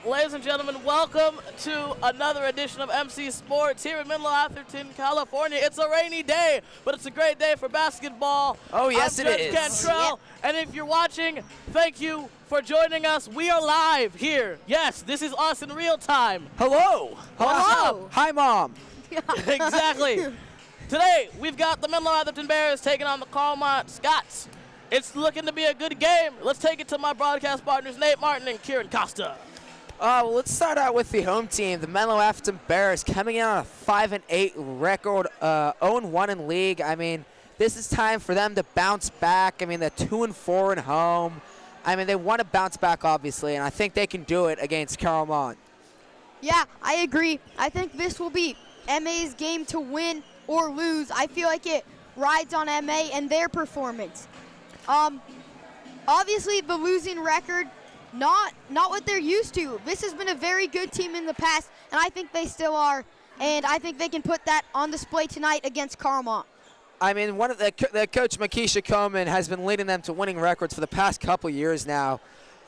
Ladies and gentlemen, welcome to another edition of MC Sports here in Menlo-Atherton, California. It's a rainy day, but it's a great day for basketball. Oh, yes, I'm it Judge is. Cantrell, and if you're watching, thank you for joining us. We are live here. Yes, this is us in real time. Hello. Hello. Hi, Mom. Exactly. Today, we've got the Menlo-Atherton Bears taking on the Carlmont Scots. It's looking to be a good game. Let's take it to my broadcast partners, Nate Martin and Kieran Costa. Well, let's start out with the home team, the Menlo-Atherton Bears, coming in on a 5-8 record, 0-1 in league. I mean, this is time for them to bounce back. I mean, they're 2-4 in home. I mean, they want to bounce back, obviously, and I think they can do it against Carlmont. Yeah, I agree. I think this will be MA's game to win or lose. I feel like it rides on MA and their performance. Obviously, the losing record, not what they're used to. This has been a very good team in the past, and I think they still are. And I think they can put that on display tonight against Carlmont. I mean, one of the coach Makisha Coleman has been leading them to winning records for the past couple years now.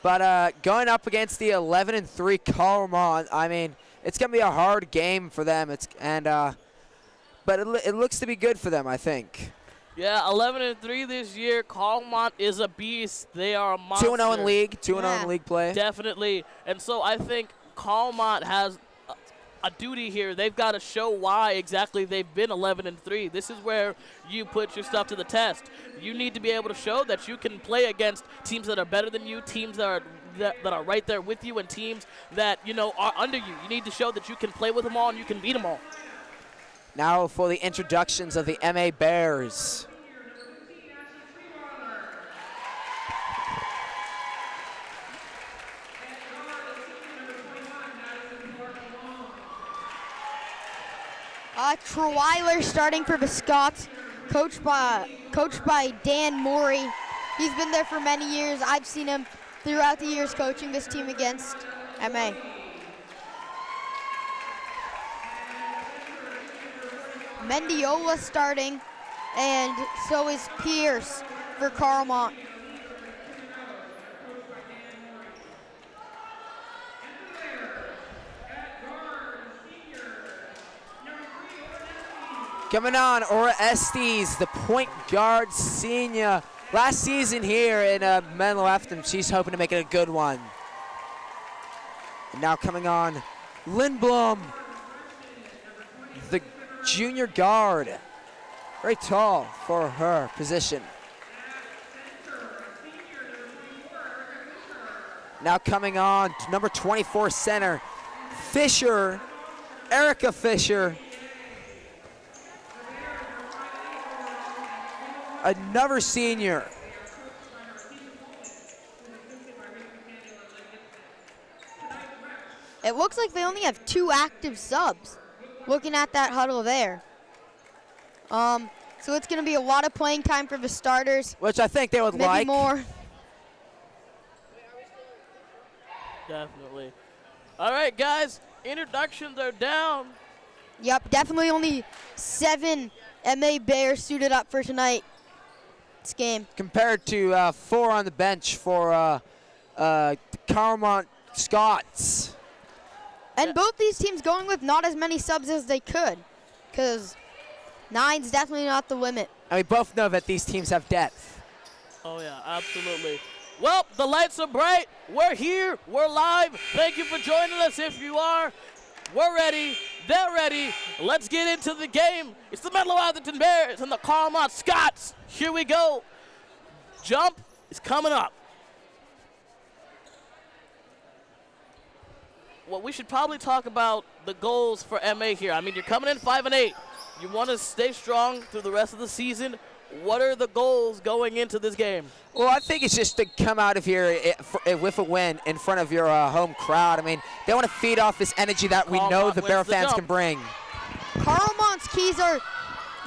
But going up against the 11-3 Carlmont, I mean, it's going to be a hard game for them. But it looks to be good for them, I think. Yeah, 11-3 this year. Carlmont is a beast. They are a monster. 2-0 in league. 2-0 in league play. Definitely. And so I think Carlmont has a duty here. They've got to show why exactly they've been 11-3. This is where you put your stuff to the test. You need to be able to show that you can play against teams that are better than you, teams that are right there with you, and teams that, you know, are under you. You need to show that you can play with them all and you can beat them all. Now for the introductions of the MA Bears. Treweiler starting for the Scots, coached by Dan Morey. He's been there for many years. I've seen him throughout the years coaching this team against MA. Mendiola starting, and so is Pierce for Carlmont. Coming on, Aura Estes, the point guard senior. Last season here in Menlo-Atherton, she's hoping to make it a good one. And now coming on, Lindblom, the junior guard. Very tall for her position. Now coming on, to number 24 center, Fisher, Erica Fisher. Another senior. It looks like they only have 2 active subs, looking at that huddle there. So it's going to be a lot of playing time for the starters. Which I think they would maybe like. More. Definitely. All right, guys, introductions are down. Yep, definitely only 7 MA Bears suited up for tonight's game. Compared to 4 on the bench for Carlmont Scots. And both these teams going with not as many subs as they could, because 9's definitely not the limit. And we both know that these teams have depth. Oh, yeah, absolutely. Well, the lights are bright. We're here. We're live. Thank you for joining us. If you are, we're ready. They're ready. Let's get into the game. It's the Menlo-Atherton Bears and the Carlmont Scots. Here we go. Jump is coming up. Well, we should probably talk about the goals for MA here. I mean, you're coming in 5-8. You want to stay strong through the rest of the season. What are the goals going into this game? Well, I think it's just to come out of here with a win in front of your home crowd. I mean, they want to feed off this energy that we know the Bear fans can bring. Carlmont's keys are,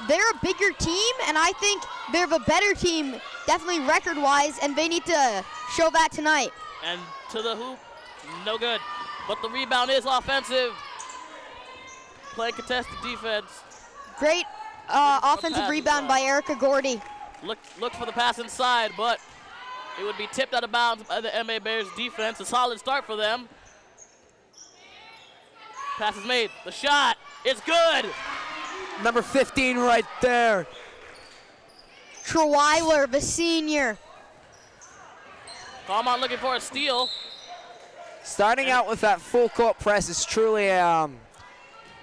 they're a bigger team, and I think they're a better team, definitely record-wise, and they need to show that tonight. And to the hoop, no good. But the rebound is offensive. Playing contested defense. Great offensive rebound by Erica Gordy. Look for the pass inside, but it would be tipped out of bounds by the MA Bears defense. A solid start for them. Pass is made. The shot is good. Number 15 right there. Treweiler, the senior. Carlmont looking for a steal. Starting out with that full court press is truly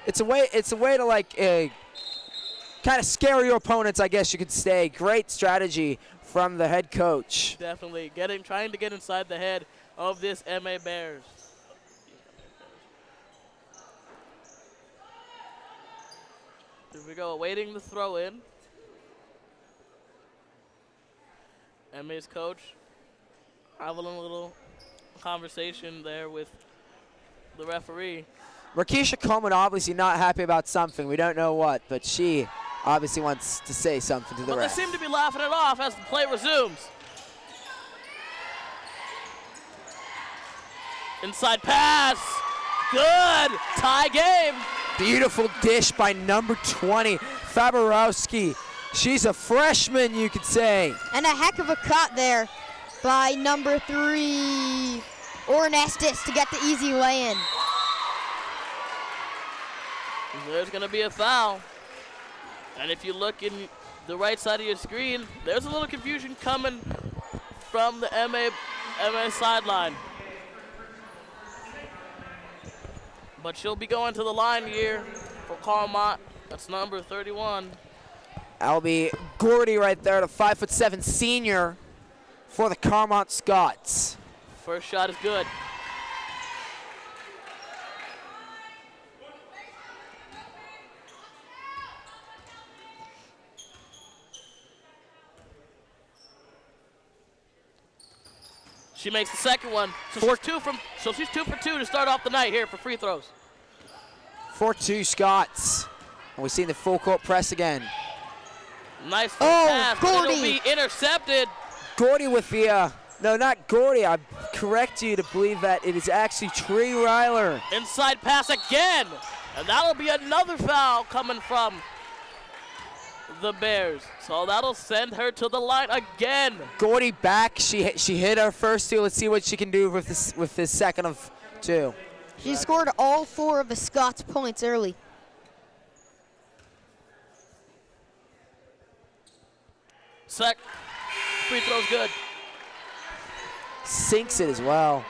it's a way to like kind of scare your opponents, I guess you could say. Great strategy from the head coach. Definitely trying to get inside the head of this MA Bears. Here we go, awaiting the throw in. MA's coach having a little conversation there with the referee. Rakisha Coleman obviously not happy about something. We don't know what, but she obviously wants to say something to the But ref. they seem to be laughing it off as the play resumes. Inside pass. Good. Tie game. Beautiful dish by number 20, Faborowski. She's a freshman, you could say. And a heck of a cut there by number 3, Ornestis, to get the easy lay-in. There's going to be a foul. And if you look in the right side of your screen, there's a little confusion coming from the MA sideline. But she'll be going to the line here for Carlmont. That's number 31. That'll be Gordy right there, the 5'7" senior for the Carlmont Scots. First shot is good. She makes the second one. So she's 2 for 2 to start off the night here for free throws. 4-2 Scots. And we've seen the full court press again. Nice pass, but Gordy. it'll be intercepted. Gordy with the, no, not Gordy. I correct you to believe that it is actually Tree Ryler. Inside pass again. And that'll be another foul coming from the Bears. So that'll send her to the line again. Gordy back. She hit her first two. Let's see what she can do with this second of 2. She scored all 4 of the Scots points early. Free throw's good. Sinks it as well.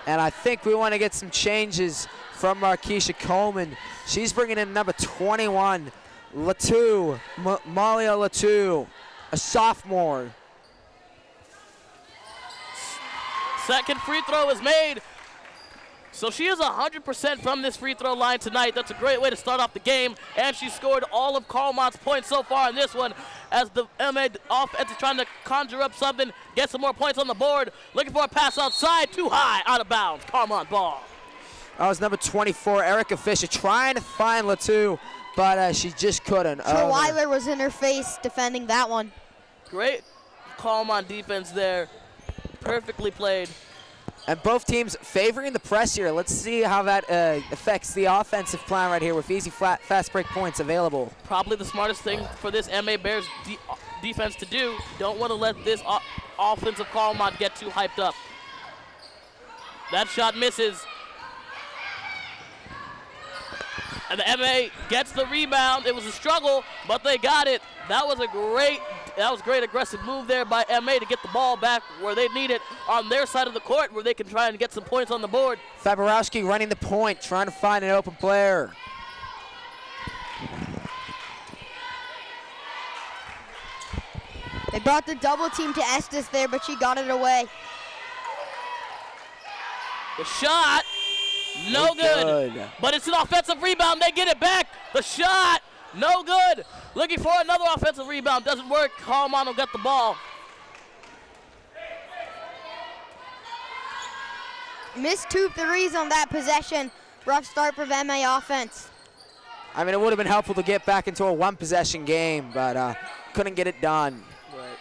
And I think we want to get some changes from Markeisha Coleman. She's bringing in number 21, Latu, Malia Latu, a sophomore. Second free throw is made. So she is 100% from this free throw line tonight. That's a great way to start off the game. And she scored all of Carlmont's points so far in this one as the MA offense is trying to conjure up something, get some more points on the board. Looking for a pass outside, too high, out of bounds. Carlmont ball. That was number 24, Erica Fisher, trying to find Latu, but she just couldn't. Treweiler was in her face defending that one. Great Carlmont defense there. Perfectly played. And both teams favoring the press here. Let's see how that affects the offensive plan right here with easy, fast break points available. Probably the smartest thing for this MA Bears defense to do. Don't want to let this offensive Carlmont get too hyped up. That shot misses. And the MA gets the rebound. It was a struggle, but they got it. That was great aggressive move there by MA to get the ball back where they need it on their side of the court where they can try and get some points on the board. Faborowski running the point, trying to find an open player. They brought the double team to Estes there, but she got it away. The shot, no good. But it's an offensive rebound. They get it back. The shot, no good. Looking for another offensive rebound. Doesn't work. Carlmont will get the ball. Missed 2 threes on that possession. Rough start for the MA offense. I mean, it would have been helpful to get back into a one-possession game, but couldn't get it done. Right.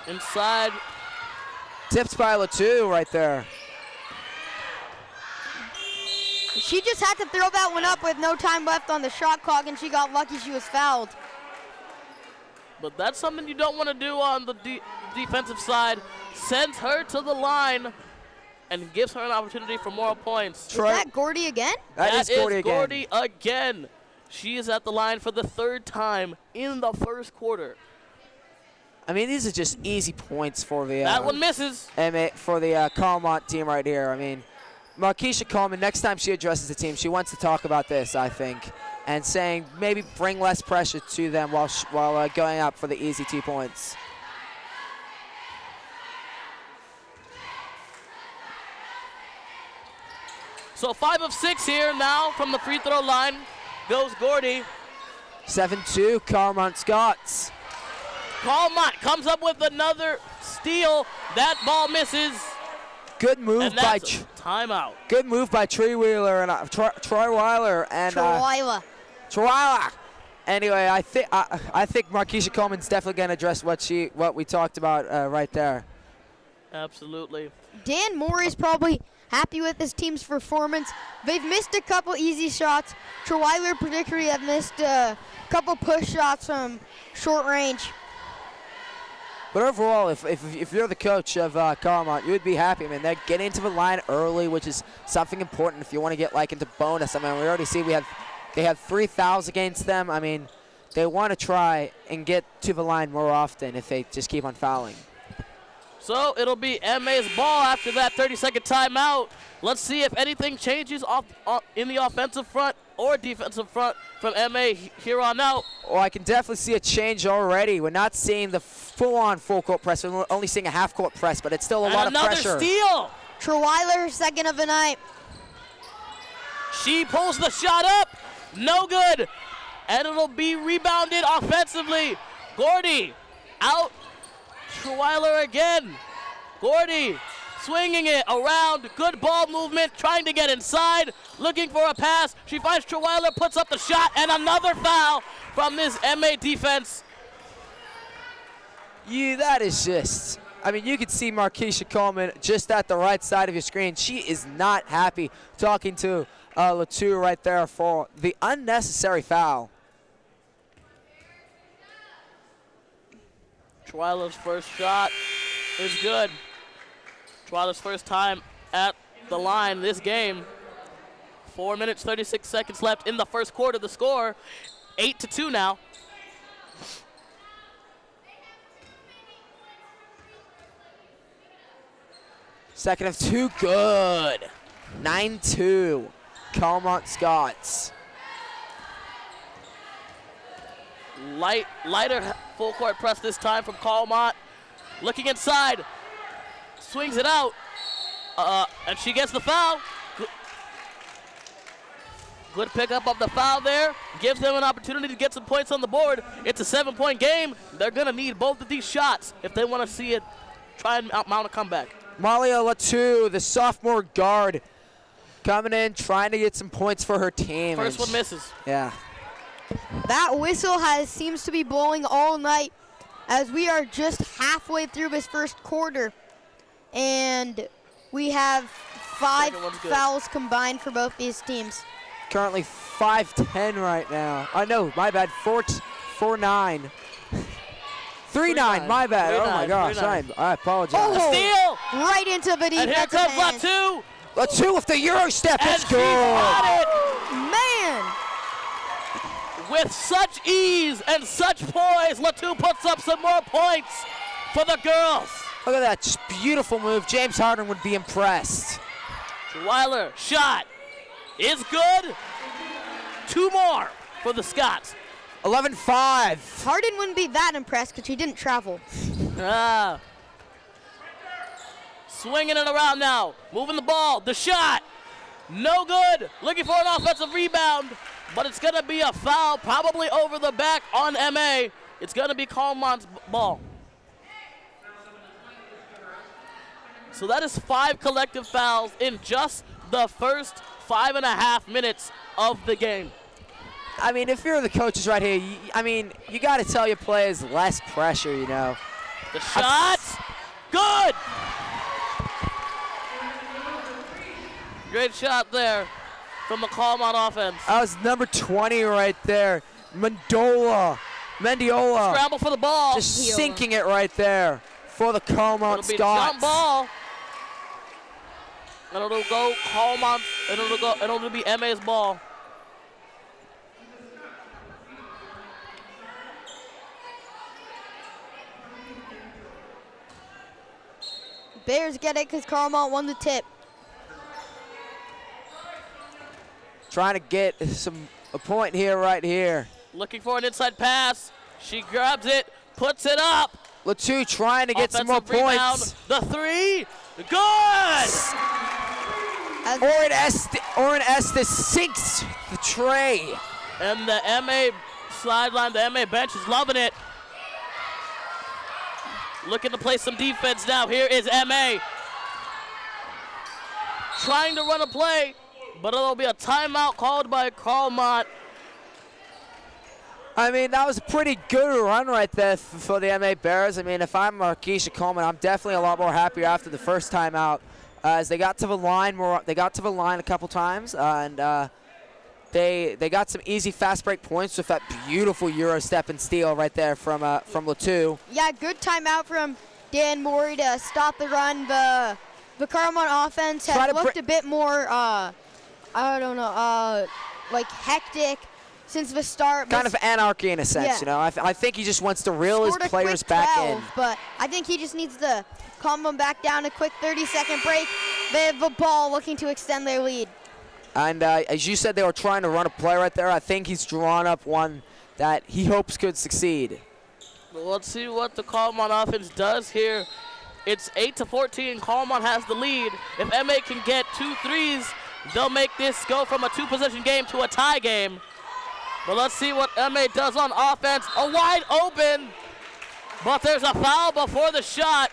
Inside. Tipped by Latu right there. She just had to throw that one up with no time left on the shot clock, and she got lucky she was fouled. But that's something you don't want to do on the defensive side. Sends her to the line and gives her an opportunity for more points. Is that Gordy again? That is Gordy again. She is at the line for the 3rd time in the first quarter. I mean, these are just easy points for the that one misses. For the Carlmont team right here. I mean, Markeisha Coleman, next time she addresses the team, she wants to talk about this, I think, and saying maybe bring less pressure to them while going up for the easy 2 points. So 5 of 6 here now from the free throw line goes Gordy. 7-2, Carlmont Scots. Carlmont comes up with another steal. That ball misses. Good move And by that's timeout. Good move by Troy Weiler and Troy. Anyway, I think Markeisha Coleman's definitely going to address what we talked about right there. Absolutely. Dan Moore is probably happy with his team's performance. They've missed a couple easy shots. Troy particularly have missed a couple push shots from short range. But overall, if you're the coach of Carlmont, you would be happy. I mean, they're getting into the line early, which is something important if you want to get into bonus. I mean, we already see they have 3 fouls against them. I mean, they want to try and get to the line more often if they just keep on fouling. So it'll be MA's ball after that 30-second timeout. Let's see if anything changes in the offensive front or defensive front from MA here on out. Oh, I can definitely see a change already. We're not seeing the full-on full-court press. We're only seeing a half-court press, but it's still a lot of pressure. Another steal. Troy, second of the night. She pulls the shot up. No good. And it'll be rebounded offensively. Gordy out. Troy again. Gordy swinging it around. Good ball movement. Trying to get inside. Looking for a pass. She finds Troy, puts up the shot, and another foul from this MA defense. That is just, I mean, you can see Markeisha Coleman just at the right side of your screen. She is not happy talking to Latu right there for the unnecessary foul. Troy's first shot is good. Troy's first time at the line this game. 4 minutes, 36 seconds left in the first quarter. The score, 8-2 now. Second of 2, good. 9-2, Carlmont Scots. Lighter full court press this time from Carlmont. Looking inside, swings it out, and she gets the foul. Good pickup of the foul there. Gives them an opportunity to get some points on the board. It's a 7-point game. They're going to need both of these shots if they want to see it try and mount a comeback. Malia Latu, the sophomore guard, coming in, trying to get some points for her team. First one misses. Yeah. That whistle seems to be blowing all night as we are just halfway through this first quarter. And we have 5 fouls combined for both these teams. Currently 5-10 right now. Oh, no, my bad, 4-9. 3-9, my bad. Oh, my gosh, I apologize. Oh, steal! Right into the defensive And here comes hands. Latu. Latu with the Euro step. It's good. Got it. Man! With such ease and such poise, Latu puts up some more points for the girls. Look at that, just beautiful move. James Harden would be impressed. Weiler, shot is good. 2 more for the Scots. 11-5. Harden wouldn't be that impressed because he didn't travel. Swinging it around now. Moving the ball. The shot. No good. Looking for an offensive rebound. But it's going to be a foul probably over the back on MA. It's going to be Carlmont's ball. So that is 5 collective fouls in just the first 5.5 minutes of the game. I mean, if you're the coaches right here, you got to tell your players less pressure, you know. The shot, good. Great shot there from the Carlmont offense. That was number 20 right there. Mandola Mendiola Scramble for the ball. just sinking it right there for the Carlmont It'll be Scots. jump ball. And it'll go Carlmont, and it'll be MA's ball. Bears get it because Carlmont won the tip. Trying to get a point here, right here. Looking for an inside pass. She grabs it, puts it up. Latu trying to get some more Offensive rebound. points. The three, good! Orin Estes sinks the tray. And the MA sideline, the MA bench is loving it. Looking to play some defense now. Here is MA. Trying to run a play, but it'll be a timeout called by Carlmont. I mean, that was a pretty good run right there for the MA Bears. I mean, if I'm Marquisha Coleman, I'm definitely a lot more happier after the first time out, as they got to the line a couple times, and they got some easy fast break points with that beautiful Euro step and steal right there from Latu. Yeah, good timeout from Dan Morey to stop the run. The Carlmont offense has looked a bit more, like hectic since the start. Kind of anarchy in a sense, yeah. you know. I think he just wants to reel his players back 12, in. But I think he just needs to calm them back down. A quick 30-second break. They have the ball, looking to extend their lead. And as you said, they were trying to run a play right there. I think he's drawn up one that he hopes could succeed. Well, let's see what the Carlmont offense does here. It's 8-14. Carlmont has the lead. If MA can get 2 threes, they'll make this go from a 2-possession game to a tie game. But let's see what MA does on offense. A wide open, but there's a foul before the shot.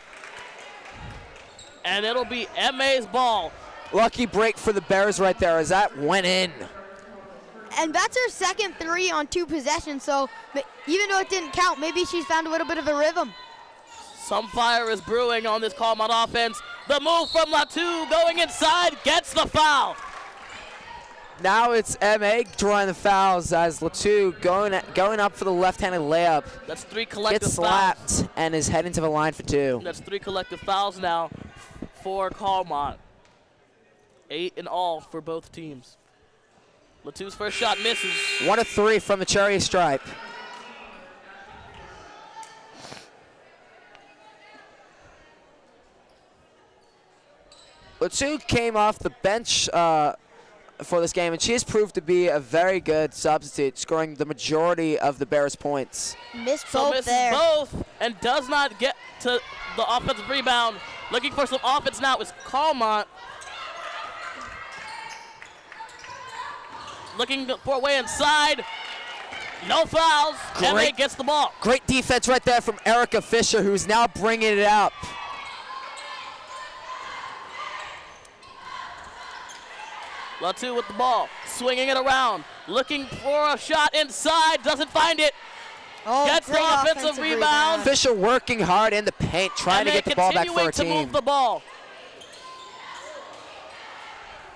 And it'll be MA's ball. Lucky break for the Bears right there as that went in. And that's her second 3 on 2 possessions, so even though it didn't count, maybe she's found a little bit of a rhythm. Some fire is brewing on this Carlmont offense. The move from Latu going inside, gets the foul. Now it's MA drawing the fouls as Latu going up for the left-handed layup. That's 3 collective gets fouls. slapped and is heading to the line for 2. That's 3 collective fouls now for Carlmont. 8 in all for both teams. Latu's first shot misses. 1 of 3 from the cherry stripe. Latu came off the bench for this game, and she has proved to be a very good substitute, scoring the majority of the Bears' points. Missed So both misses there. both and does not get to the offensive rebound. Looking for some offense now is Carlmont. Looking for a way inside. No fouls. MA gets the ball. Great defense right there from Erica Fisher, who's now bringing it up. Latu with the ball, swinging it around, looking for a shot inside, doesn't find it. Oh, Gets the great offensive rebound. Fisher working hard in the paint, trying to get the ball back for her continuing to team. move the ball.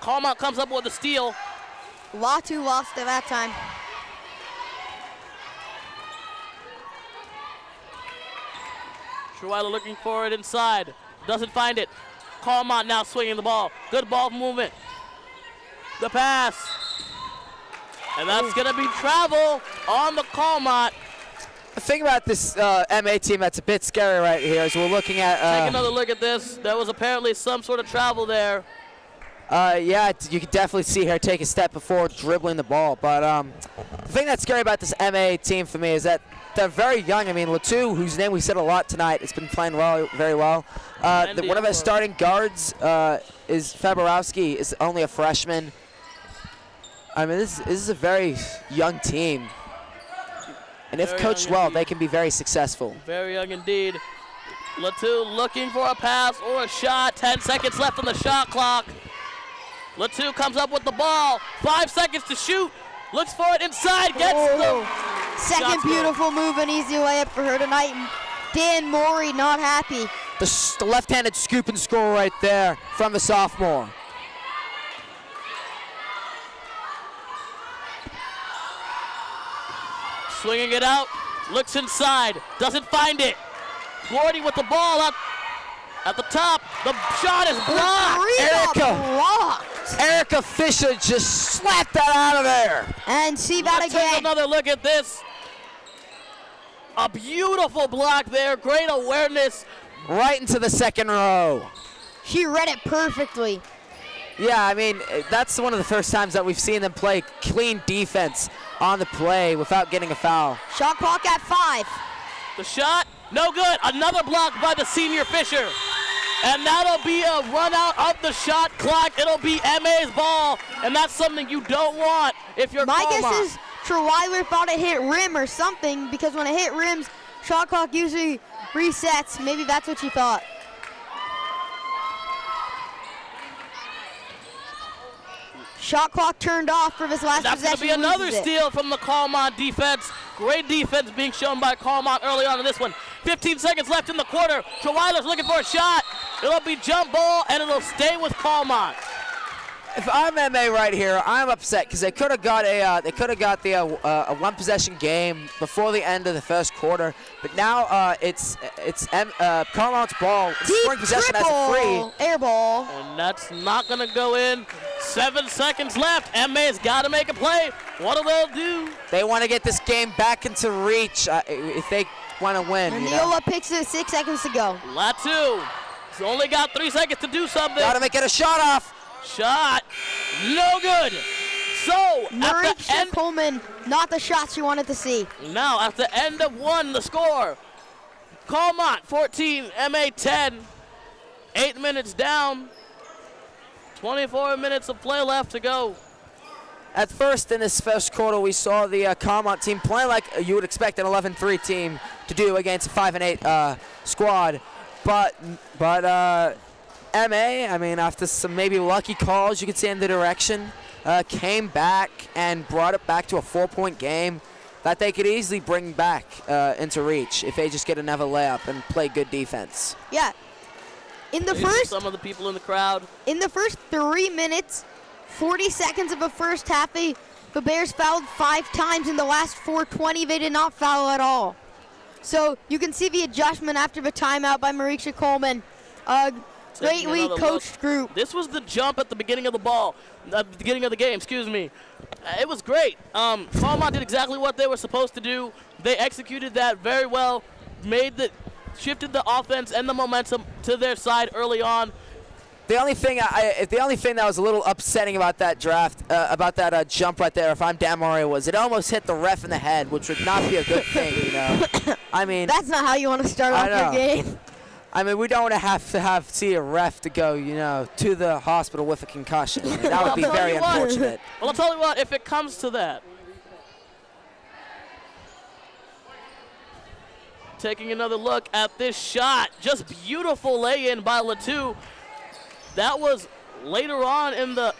Carlmont comes up with a steal. Latu lost it that time. Sherweiler looking for it inside, doesn't find it. Carlmont now swinging the ball. Good ball movement. The pass. And that's going to be travel on the Carlmont. The thing about this MA team that's a bit scary right here is we're looking at... Take another look at this. There was apparently some sort of travel there. Yeah, you can definitely see her take a step before dribbling the ball. But the thing that's scary about this MA team for me is that they're very young. I mean, Latu, whose name we said a lot tonight, has been playing very well. One of their starting guards is Faborowski, is only a freshman. I mean, this is a very young team. And if coached well, they can be very successful. Very young indeed. Latu looking for a pass or a shot. 10 seconds left on the shot clock. Latu comes up with the ball. 5 seconds to shoot. Looks for it inside. Gets the second beautiful move, an easy layup for her tonight. Dan Morey not happy. The left-handed scoop and score right there from the sophomore. Swinging it out. Looks inside, doesn't find it. Gordy with the ball up at the top. The shot is blocked. Erica Fisher just slapped that out of there. And see that Let's again. take another look at this. A beautiful block there, great awareness. Right into the second row. She read it perfectly. Yeah, I mean, that's one of the first times that we've seen them play clean defense on the play without getting a foul. Shot clock at 5. The shot, no good. Another block by the senior Fisher. And that'll be a run out of the shot clock. It'll be MA's ball, and that's something you don't want if you're My Carlmont. guess is Treweiler thought it hit rim or something, because when it hit rims, shot clock usually resets. Maybe that's what she thought. Shot clock turned off for this last That's going possession. to be another loses it. steal from the Carlmont defense. Great defense being shown by Carlmont early on in this one. 15 seconds left in the quarter. Treweiler's looking for a shot. It'll be jump ball, and it'll stay with Carlmont. If I'm MA right here, I'm upset because they could have got a one possession game before the end of the first quarter, but now it's Carlmont's ball. Scoring possession as a free. Air ball. And that's not going to go in. 7 seconds left. MA's got to make a play. What do they do? They want to get this game back into reach if they want to win. And you know? Neola picks it 6 seconds to go. Latu has only got 3 seconds to do something. Got to make it a shot off. Shot, no good. So, Marisha Coleman, not the shot she wanted to see. Now, at the end of one, the score. Carlmont 14, MA 10. 8 minutes down. 24 minutes of play left to go. At first, in this first quarter, we saw the Carlmont team playing like you would expect an 11-3 team to do against a 5-8 squad. But MA, I mean, after some maybe lucky calls, you could say in the direction, came back and brought it back to a 4-point game that they could easily bring back into reach if they just get another layup and play good defense. Yeah. In the These are first, some of the people in the crowd. in the first 3 minutes, 40 seconds of the first half, the Bears fouled 5 times. In the last 4:20, they did not foul at all. So you can see the adjustment after the timeout by Marisha Coleman. Greatly coached group. This was the jump at the beginning of the beginning of the game, excuse me. It was great. Carlmont did exactly what they were supposed to do. They executed that very well, shifted the offense and the momentum to their side early on. The only thing that was a little upsetting about that jump right there, if I'm Dan Mario, was it almost hit the ref in the head, which would not be a good thing, you know. I mean, That's not how you want to start off your game. I mean, we don't have to see a ref to go, you know, to the hospital with a concussion. And that would be very unfortunate. Well, I'll tell you what, if it comes to that. Taking another look at this shot. Just beautiful lay-in by Latu. That was later on in the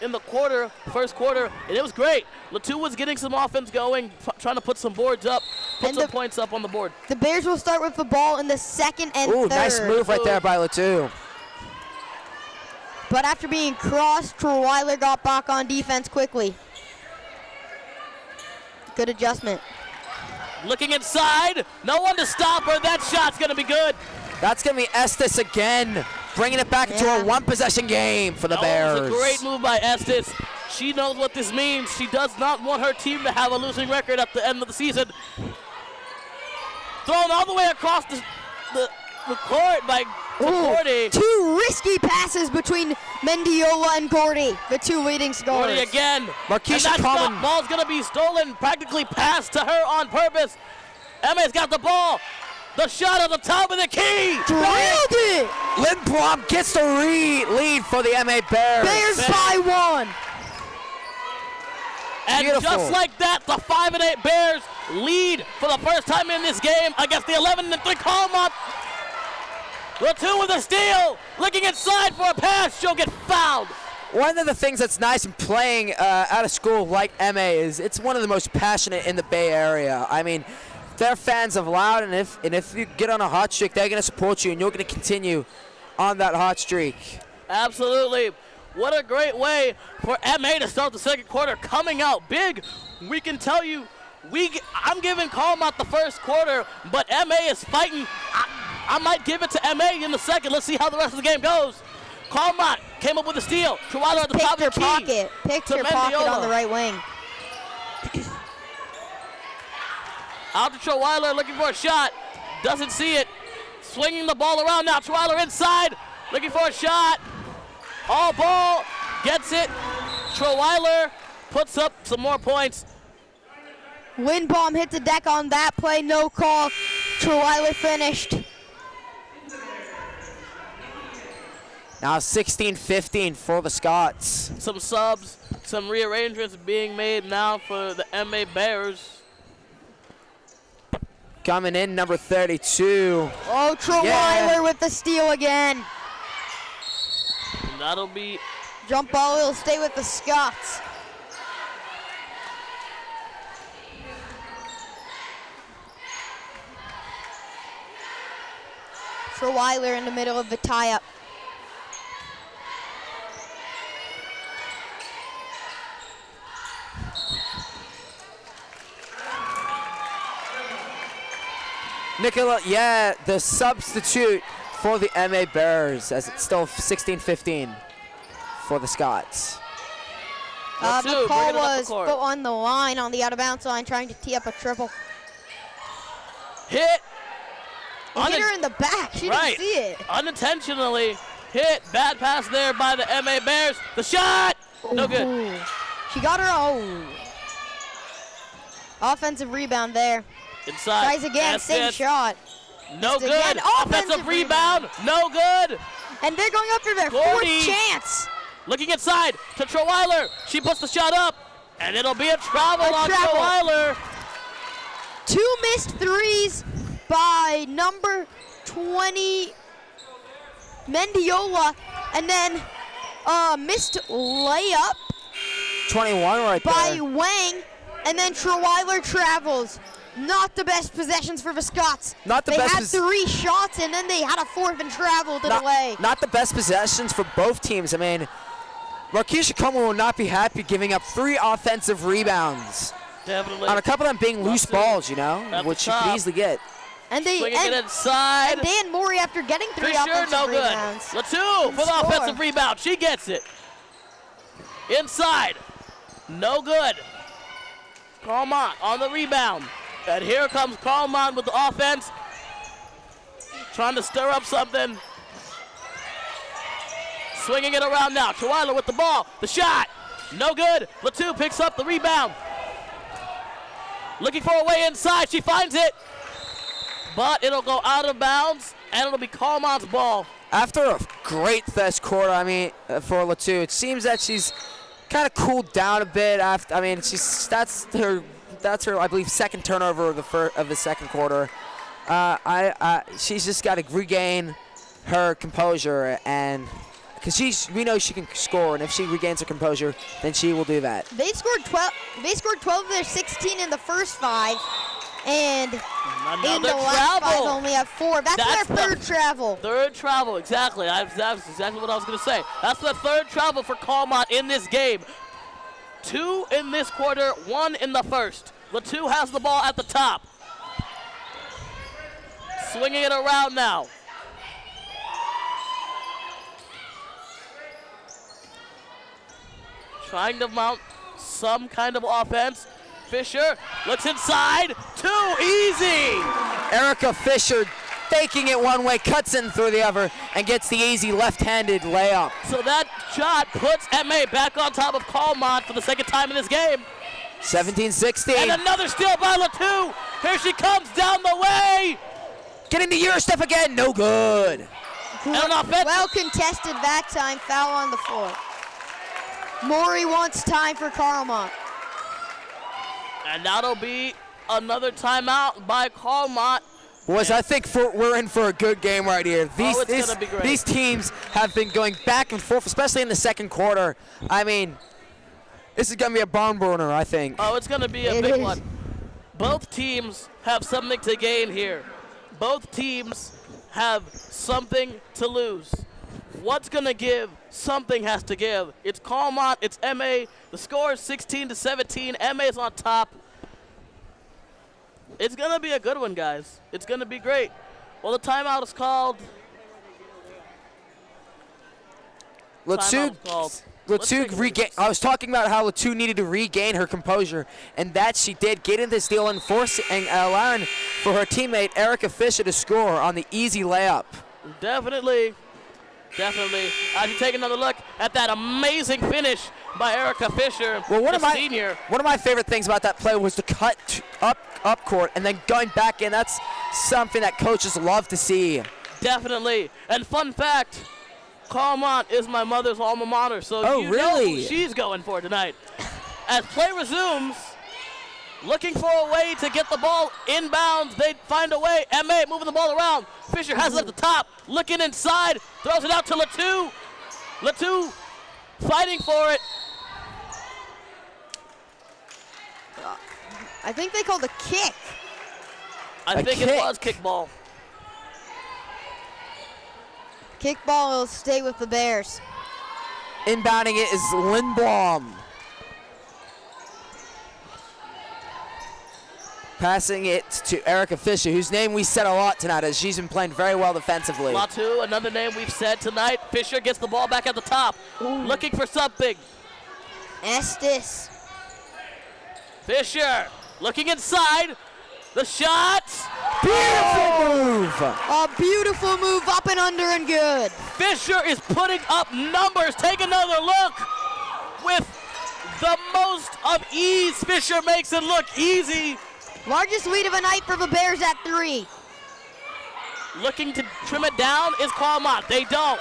first quarter, and it was great. Latu was getting some offense going, trying to put some boards up, put some points up on the board. The Bears will start with the ball in the second and Ooh, third. nice move right there by Latu. But after being crossed, Treweiler got back on defense quickly. Good adjustment. Looking inside, no one to stop her. That shot's going to be good. That's going to be Estes again, bringing it back into a one-possession game for the Bears. That was a great move by Estes. She knows what this means. She does not want her team to have a losing record at the end of the season. Thrown all the way across the court by Gordy. 2 risky passes between Mendiola and Gordy, the 2 leading scorers. Gordy again. Marquisha and Coleman. Ball's going to be stolen, practically passed to her on purpose. Emma's got the ball. The shot at the top of the key. Drilled it. Lindblom gets the lead for the MA Bears. Bears by 1. And Beautiful. just like that, the 5-8 Bears lead for the first time in this game against the 11-3 Carlmont. Latu with a steal, looking inside for a pass. She'll get fouled. One of the things that's nice in playing at a school like MA is it's one of the most passionate in the Bay Area. I mean, they're fans of Loud, and if you get on a hot streak, they're going to support you, and you're going to continue on that hot streak. Absolutely. What a great way for MA to start the second quarter, coming out big. We can tell you I'm giving Carlmont the first quarter, but MA is fighting. I might give it to MA in the second. Let's see how the rest of the game goes. Carlmont came up with a steal. Treweiler at the top of the key. Picked her pocket on the right wing. Out to Treweiler looking for a shot. Doesn't see it. Swinging the ball around now. Treweiler inside. Looking for a shot. All ball. Gets it. Treweiler puts up some more points. Windbaum hit the deck on that play. No call. Treweiler finished. Now 16-15 for the Scots. Some subs, some rearrangements being made now for the MA Bears. Coming in, number 32. Oh, Treweiler with the steal again. And that'll be... Jump ball will stay with the Scots. Treweiler in the middle of the tie-up. Nicola, yeah, the substitute for the MA Bears, as it's still 16-15 for the Scots. McCall was put on the line, on the out-of-bounds line, trying to tee up a triple. Hit! Hit her in the back. She didn't see it. Unintentionally hit. Bad pass there by the MA Bears. The shot! No good. She got her. Offensive rebound there. Inside. Tries again. Same shot. No good. Again. Offensive rebound. No good. And they're going up for their fourth chance. Looking inside to Treweiler. She puts the shot up. And it'll be a travel on Treweiler. 2 missed threes by number 20, Mendiola. And then missed layup. 21 right by there. Wang. And then Treweiler travels. Not the best possessions for the Scots. Not the they best. They had 3 shots, and then they had a 4th and traveled it away. Not the best possessions for both teams. I mean, Lakeisha Coleman will not be happy giving up 3 offensive rebounds. Definitely. On a couple of them being loose balls, you know, which you could easily get. And they get inside. And Dan Morey, after getting 3 offensive rebounds. Latu for the offensive rebound. She gets it. Inside. No good. Carlmont on the rebound. And here comes Carlmont with the offense. Trying to stir up something. Swinging it around now. Treweiler with the ball. The shot. No good. Latu picks up the rebound. Looking for a way inside. She finds it. But it'll go out of bounds, and it'll be Carlmont's ball. After a great first quarter, for Latu, it seems that she's kind of cooled down a bit. That's her, I believe, second turnover of the second quarter. She's just got to regain her composure, and because we know she can score, and if she regains her composure, then she will do that. They scored 12. They scored 12 of their 16 in the first 5, and in the last 5 only have 4. That's their third travel. Third travel, exactly. That's exactly what I was going to say. That's the third travel for Carlmont in this game. 2 in this quarter, 1 in the first. Latu has the ball at the top. Swinging it around now. Trying to mount some kind of offense. Fisher looks inside. Too easy. Erica Fisher faking it one way, cuts in through the other, and gets the easy left-handed layup. So that shot puts MA back on top of Carlmont for the second time in this game. 17-16. And another steal by Latu. Here she comes down the way. Getting to your step again. No good. And an offensive. Well contested that time. Foul on the floor. Morey wants time for Carlmont. And that'll be another timeout by Carlmont. Boys, I think we're in for a good game right here. It's gonna be great. These teams have been going back and forth, especially in the second quarter. I mean, this is going to be a barn burner, I think. Oh, it's going to be a big one. Both teams have something to gain here. Both teams have something to lose. What's going to give? Something has to give. It's Carlmont, it's MA. The score is 16-17. MA is on top. It's going to be a good one, guys. It's going to be great. Well, the timeout is called. Latu regain. I was talking about how Latu needed to regain her composure, and that she did, getting this deal and forcing allowing for her teammate Erica Fisher to score on the easy layup. Definitely. As you take another look at that amazing finish by Erica Fisher, the senior. One of my favorite things about that play was the cut up court and then going back in. That's something that coaches love to see. Definitely. And fun fact, Carlmont is my mother's alma mater, so know who she's going for tonight. As play resumes, looking for a way to get the ball inbounds. They find a way. MA moving the ball around. Fisher has it at the top, looking inside, throws it out to Latu. Latu fighting for it. I think they called a kick. I think it was kickball. Kickball will stay with the Bears. Inbounding it is Lindblom. Passing it to Erica Fisher, whose name we said a lot tonight as she's been playing very well defensively. Latu, another name we've said tonight. Fisher gets the ball back at the top, looking for something. Estes. Fisher looking inside. The shot. Beautiful move. A beautiful move, up and under and good. Fisher is putting up numbers. Take another look. With the most of ease, Fisher makes it look easy. Largest lead of a night for the Bears at 3. Looking to trim it down is Carlmont. They don't.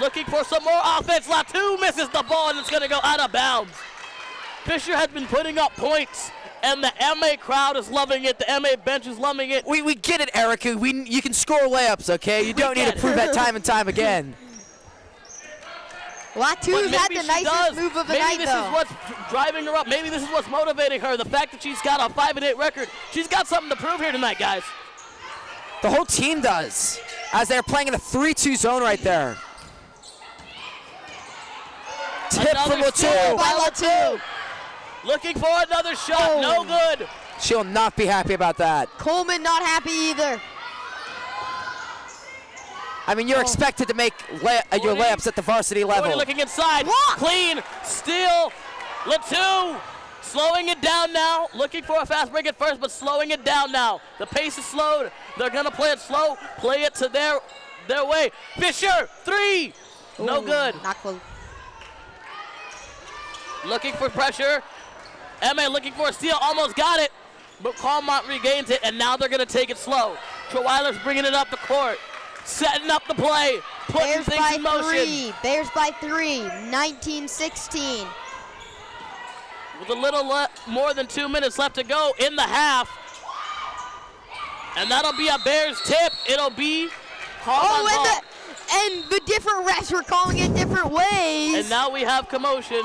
Looking for some more offense. Latu misses the ball and it's going to go out of bounds. Fisher has been putting up points, and the MA crowd is loving it. The MA bench is loving it. We get it, Erica. You can score layups, okay? You don't need to prove that time and time again. Latu's had the nicest move of the night, Maybe this is what's driving her up. Maybe this is what's motivating her. The fact that she's got a 5-8 record. She's got something to prove here tonight, guys. The whole team does, as they're playing in a 3-2 zone right there. Tip from Latu. By Latu. Looking for another shot. No good. She'll not be happy about that. Coleman not happy either. I mean, you're expected to make your layups at the varsity level. Looking inside. Block. Clean. Steal. Latu slowing it down now. Looking for a fast break at first, but slowing it down now. The pace is slowed. They're going to play it slow. Play it to their way. Fisher, 3. No good. Not close. Looking for pressure. MA looking for a steal. Almost got it. But Carlmont regains it, and now they're going to take it slow. Treweiler's bringing it up the court. Setting up the play. Putting Bears things by in motion. 3. Bears by 3. 19-16. With a little more than 2 minutes left to go in the half. And that'll be a Bears tip. It'll be Carlmont ball. And the different refs were calling it different ways. And now we have commotion.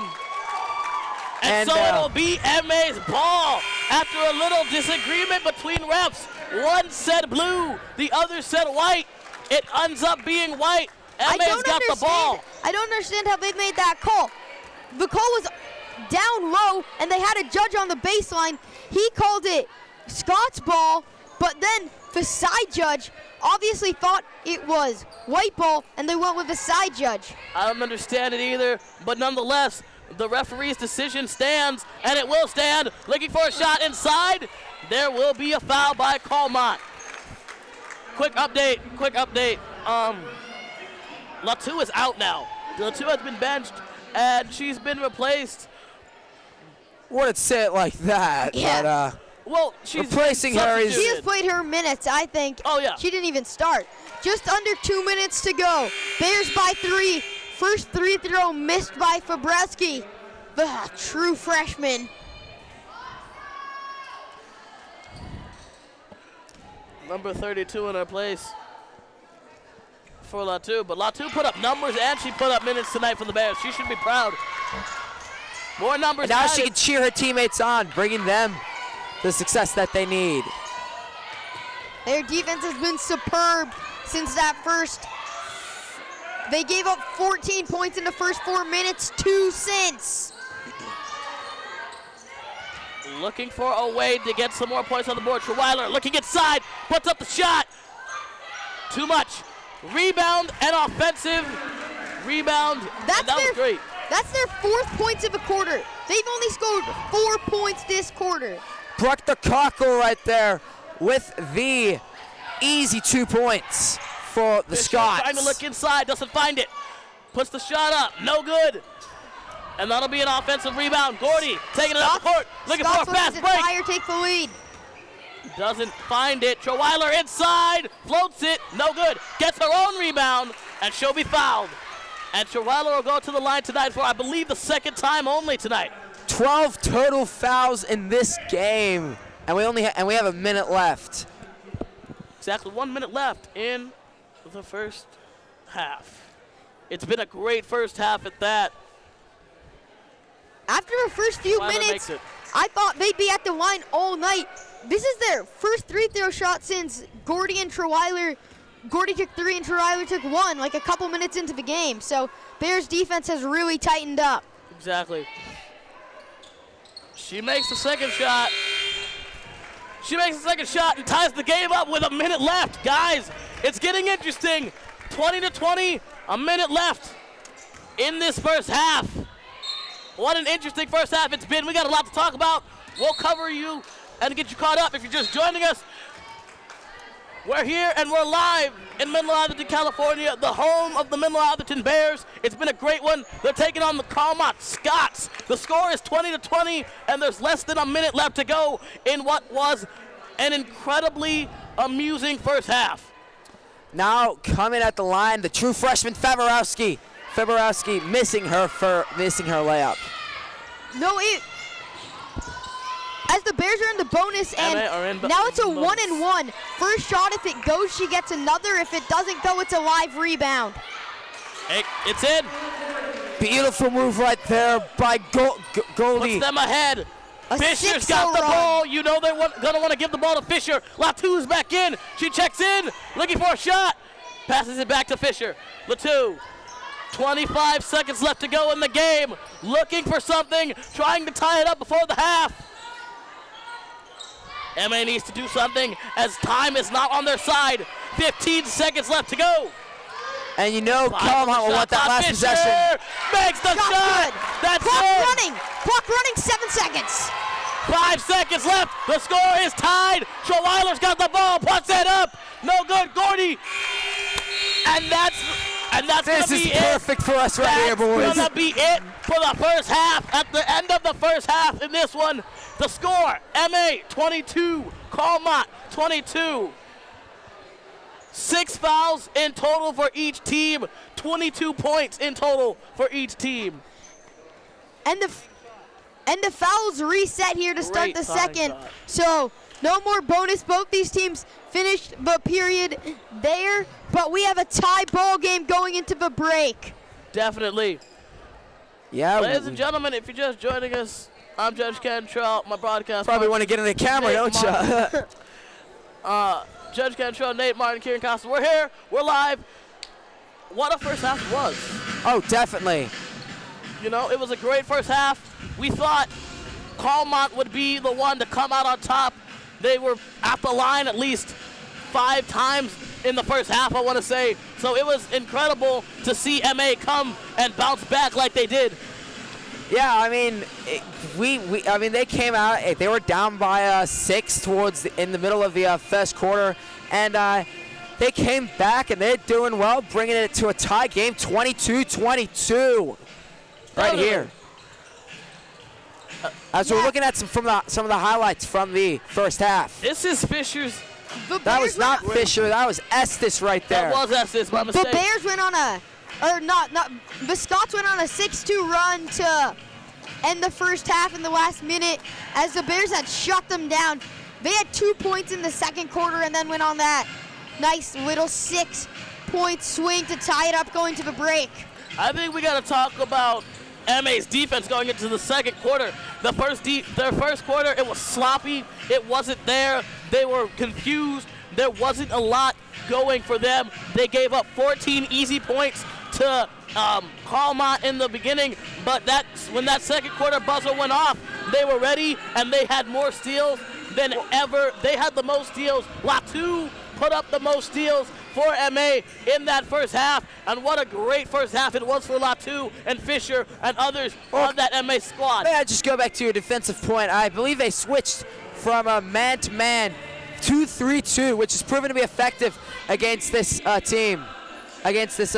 And so it'll be MA's ball after a little disagreement between refs. One said blue, the other said white. It ends up being white. MA's got the ball. I don't understand how they made that call. The call was down low, and they had a judge on the baseline. He called it Scott's ball, but then the side judge obviously thought it was white ball, and they went with the side judge. I don't understand it either, but nonetheless, the referee's decision stands, and it will stand. Looking for a shot inside. There will be a foul by Carlmont. Quick update. Latu is out now. Latu has been benched, and she's been replaced. Wouldn't say it like that, Yeah. but Well, she's replacing her is. She has played her minutes, I think. Oh, yeah. She didn't even start. Just under 2 minutes to go. Bears by 3. First free throw missed by Fabreski, the true freshman. Number 32 in her place for Latu. But Latu put up numbers and she put up minutes tonight for the Bears. She should be proud. More numbers. And now she can cheer her teammates on, bringing them the success that they need. Their defense has been superb since that first. They gave up 14 points in the first 4 minutes, 2 since. looking for a way to get some more points on the board. Treweiler looking inside, puts up the shot. Too much. Rebound and offensive. Rebound. That was great. That's their 4th points of a quarter. They've only scored 4 points this quarter. Brooke the Cockle right there with the easy 2 points for the Scots. Trying to look inside, doesn't find it. Puts the shot up, no good. And that'll be an offensive rebound. Gordy taking it up the court, looking for a fast break. Fire take the lead. Doesn't find it. Treweiler inside, floats it, no good. Gets her own rebound, and she'll be fouled. And Treweiler will go to the line tonight for, I believe, the 2nd time only tonight. 12 total fouls in this game, and we have a minute left. Exactly 1 minute left in the first half. It's been a great first half at that. After the first few minutes, I thought they'd be at the line all night. This is their first 3-throw shot since Gordy and Treweiler. Gordy took 3 and Treweiler took 1, like a couple minutes into the game. So Bears defense has really tightened up. Exactly. She makes the second shot. She makes the second shot and ties the game up with a minute left. Guys, it's getting interesting. 20-20, a minute left in this first half. What an interesting first half it's been. We got a lot to talk about. We'll cover you and get you caught up if you're just joining us. We're here and we're live in Menlo-Atherton, California, the home of the Menlo-Atherton Bears. It's been a great one. They're taking on the Carlmont Scots. The score is 20-20, and there's less than a minute left to go in what was an incredibly amusing first half. Now coming at the line, the true freshman Faborowski. Faborowski missing her layup. As the Bears are in the bonus, and now it's a 1-and-1. First shot, if it goes, she gets another. If it doesn't go, it's a live rebound. It's in. Beautiful move right there by Goldie. Puts them ahead. A Fisher's got the ball. You know they're going to want to give the ball to Fisher. Latu's back in. She checks in, looking for a shot. Passes it back to Fisher. Latu. 25 seconds left to go in the game. Looking for something, trying to tie it up before the half. MA needs to do something as time is not on their side. 15 seconds left to go. And you know Carlmont will want that last possession. Makes the shot. That's it. Clock running, 7 seconds. 5 seconds left. The score is tied. Treweiler's got the ball, puts it up. No good, Gordy. And that's this is perfect for us right here, boys. That's gonna be it for the first half. At the end of the first half in this one, the score, MA 22, Carlmont 22. 6 fouls in total for each team, 22 points in total for each team. And the fouls reset here to start the second. So no more bonus. Both these teams finished the period there, but we have a tie ball game going into the break. Definitely. Yeah. Ladies and gentlemen, if you're just joining us, I'm Judge Cantrell, my broadcast. Probably want to get in the camera, don't you? Judge Cantrell, Nate Martin, Kieran Costa. We're here. We're live. What a first half was. Oh, definitely. You know, it was a great first half. We thought Carlmont would be the one to come out on top. They were at the line at least 5 times in the first half, I want to say. So it was incredible to see MA come and bounce back like they did. Yeah, I mean, they came out. They were down by 6 in the middle of the first quarter, and they came back and they're doing well, bringing it to a tie game, 22-22, right here. As we're looking at some of the highlights from the first half. This is Fisher's. That was not Fisher. That was Estes right there. That was Estes. My mistake. The Bears went on the Scots went on a 6-2 run to end the first half in the last minute as the Bears had shut them down. They had 2 points in the second quarter and then went on that nice little 6-point swing to tie it up going to the break. I think we got to talk about MA's defense going into the second quarter. Their first quarter, it was sloppy. It wasn't there. They were confused. There wasn't a lot going for them. They gave up 14 easy points to Carlmont in the beginning, but when that second quarter buzzer went off, They were ready, and they had more steals than ever. They had the most steals. Latu put up the most steals for MA in that first half, and what a great first half it was for Latu and Fisher and others on that MA squad. May I just go back to your defensive point? I believe they switched from a man-to-man 2-3-2, which has proven to be effective against this team, against this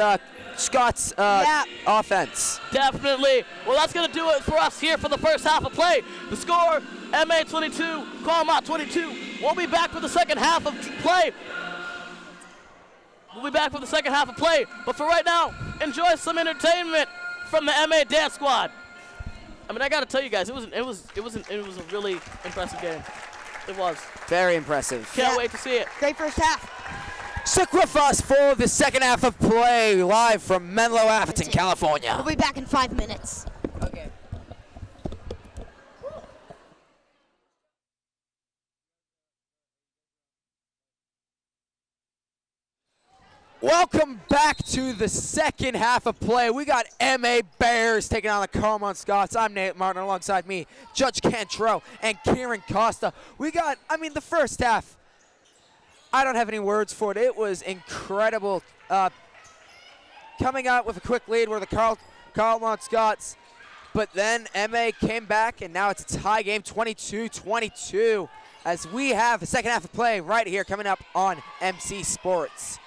Scots offense. Definitely. Well, that's going to do it for us here for the first half of play. The score, MA 22, Carlmont 22. We'll be back for the second half of play. But for right now, enjoy some entertainment from the MA Dance Squad. I mean, I got to tell you guys, it was a really impressive game. It was. Very impressive. Can't wait to see it. Great first half. Stick with us for the second half of play, live from Menlo-Atherton, California. We'll be back in 5 minutes. Okay. Welcome back to the second half of play. We got MA Bears taking on the Carlmont Scots. I'm Nate Martin, alongside me, Judge Cantrell and Kieran Costa. The first half, I don't have any words for it. It was incredible. Coming out with a quick lead were the Carlmont Scots, but then MA came back, and now it's a tie game, 22-22, as we have the second half of play right here coming up on MC Sports.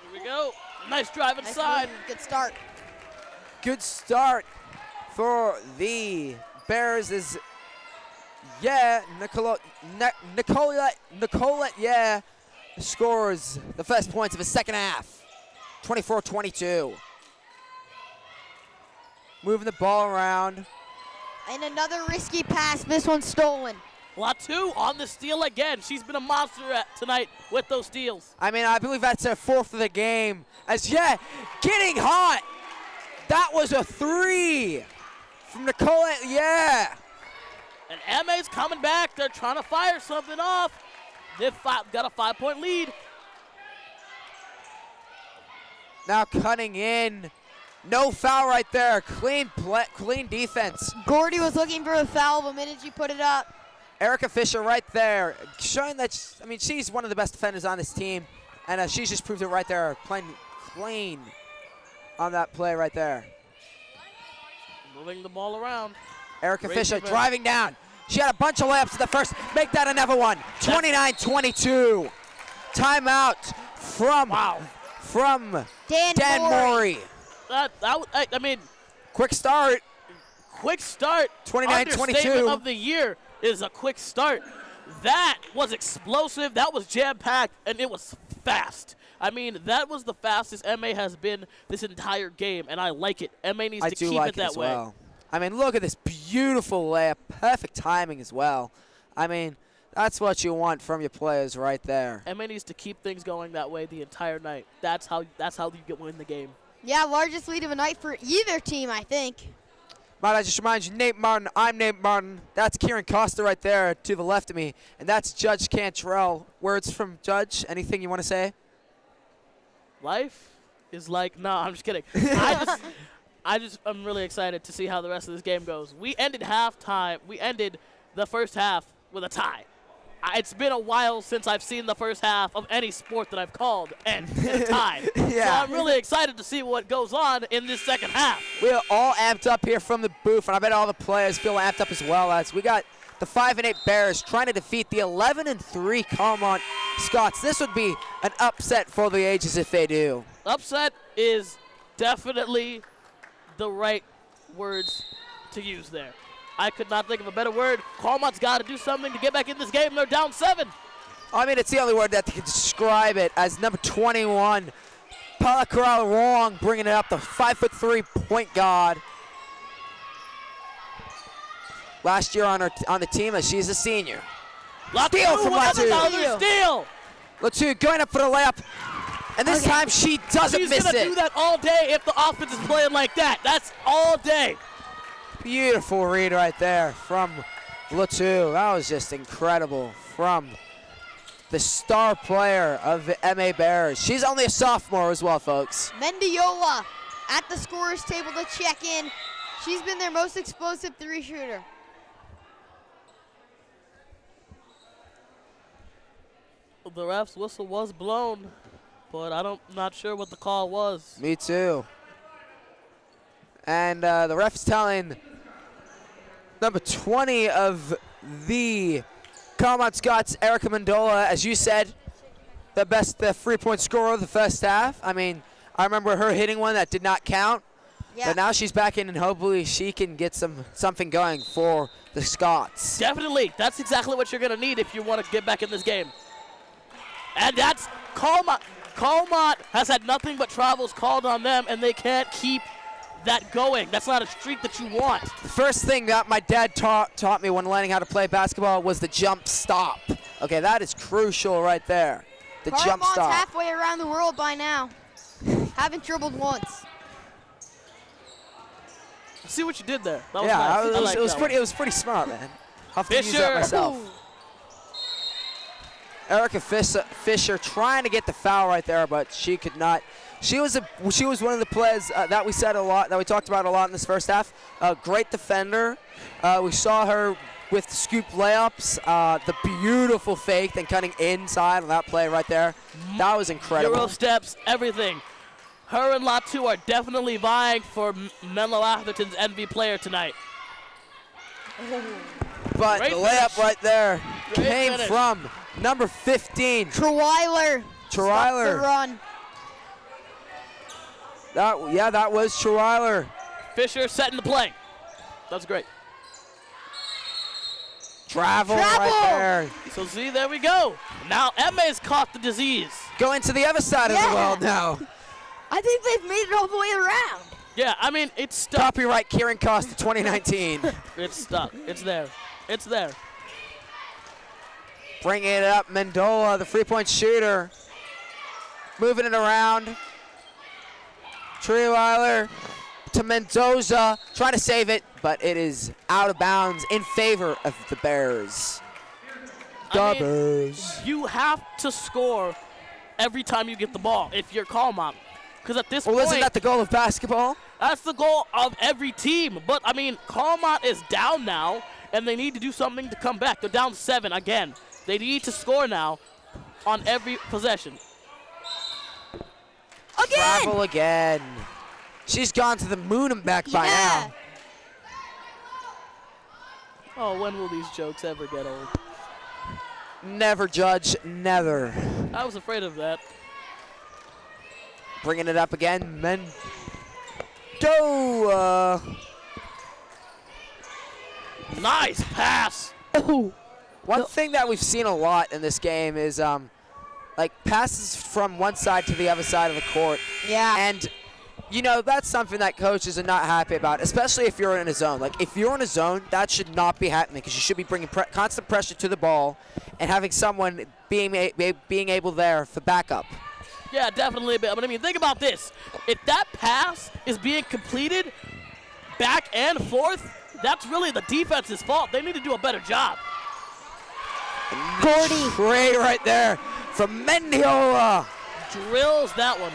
Here we go. Nice drive inside. Good start. Good start for the Bears is, Nicolette, scores the first points of the second half, 24-22. Moving the ball around. And another risky pass. This one stolen. Latu on the steal again. She's been a monster tonight with those steals. I believe that's her fourth of the game. Getting hot. That was a three from Nicolette, And MA's coming back. They're trying to fire something off. They've got a 5-point lead. Now cutting in. No foul right there. Clean defense. Gordy was looking for a foul the minute you put it up. Erica Fisher right there, showing that, she's one of the best defenders on this team, and she's just proved it right there, playing clean on that play right there. Moving the ball around. Erica Fisher driving down. She had a bunch of layups in the first. Make that another one. 29-22. Timeout from Dan Morey. Quick start. 29-22. Understatement of the year is a quick start. That was explosive. That was jam-packed, and it was fast. That was the fastest MA has been this entire game, and I like it. MA needs to keep it that way. Well. Look at this beautiful layup. Perfect timing as well. That's what you want from your players right there. MA needs to keep things going that way the entire night. That's how you win the game. Yeah, largest lead of the night for either team, I think. Might I just remind you, Nate Martin, I'm Nate Martin. That's Kieran Costa right there to the left of me. And that's Judge Cantrell. Words from Judge, anything you want to say? Life is like, no, I'm just kidding. I'm really excited to see how the rest of this game goes. We ended the first half with a tie. It's been a while since I've seen the first half of any sport that I've called end in a tie. So I'm really excited to see what goes on in this second half. We're all amped up here from the booth, and I bet all the players feel amped up as well, as we got the 5-8 Bears trying to defeat the 11-3 Carlmont Scots. This would be an upset for the ages if they do. Upset is definitely the right words to use there. I could not think of a better word. Carlmont's got to do something to get back in this game. They're down 7. It's the only word that can describe it, as number 21, Paula Corral-Wong bringing it up, the 5'3" point guard. Last year on the team, as she's a senior. Steal from Latu. Steal. Latu going up for the layup, and this time she doesn't miss it. She's going to do that all day if the offense is playing like that. That's all day. Beautiful read right there from Latu. That was just incredible from the star player of the MA Bears. She's only a sophomore as well, folks. Mendiola at the scorer's table to check in. She's been their most explosive 3-shooter. the ref's whistle was blown, but I'm not sure what the call was. Me too. And the ref's telling number 20 of the Carlmont Scots, Erica Mendola, as you said, the best 3-point scorer of the first half. I mean, I remember her hitting one that did not count. Yeah. But now she's back in, and hopefully she can get something going for the Scots. Definitely. That's exactly what you're going to need if you want to get back in this game. And that's Carlmont. Carlmont has had nothing but travels called on them, and they can't keep that going. That's not a streak that you want. The first thing that my dad taught me when learning how to play basketball was the jump stop. Okay, that is crucial right there. The jump Carlmont's stop. halfway around the world by now. Haven't dribbled once. See what you did there. That was Yeah, nice. it was pretty smart, man. I'll have to use that Fisher. myself. Ooh. Erica Fisher trying to get the foul right there, but she could not. She was one of the players that we said a lot, that we talked about a lot in this first half. Great defender. We saw her with scoop layups, the beautiful fake, then cutting inside on that play right there. That was incredible. Euro steps, everything. Her and Latu are definitely vying for Menlo-Atherton's MVP player tonight. But Great the layup finish. right there Great came finish. from number 15, Treweiler. Stopped the Treweiler. run. That was Treweiler. Fisher setting the play. That's great. Travel Travel. right there. So see, there we go. Now Emma's caught the disease. Going to the other side of the Yeah. world now. I think they've made it all the way around. Yeah, I mean, it's stuck. Copyright Kieran Costa 2019. It's stuck. It's there. It's there. Bringing it up, Mendola, the 3-point shooter. Moving it around. Treweiler to Mendoza, trying to save it, but it is out of bounds in favor of the Bears. I mean, Bears. you have to score every time you get the ball if you're Carlmont. Because at this Well, point, isn't that the goal of basketball? that's the goal of every team. But, I mean, Carlmont is down now, and they need to do something to come back. They're down 7 again. They need to score now on every possession. Again. Travel again. She's gone to the moon and back by Yeah. now. Oh, when will these jokes ever get old? Never judge, never. I was afraid of that. Bringing it up again, Mendoza. Nice pass. One thing that we've seen a lot in this game is like passes from one side to the other side of the court. Yeah. And, you know, that's something that coaches are not happy about, especially if you're in a zone. Like, if you're in a zone, that should not be happening because you should be bringing constant pressure to the ball and having someone being able there for backup. Yeah, definitely. But I mean, think about this. If that pass is being completed back and forth, that's really the defense's fault. They need to do a better job. Gordy. Great right there from Mendiola. Drills that one.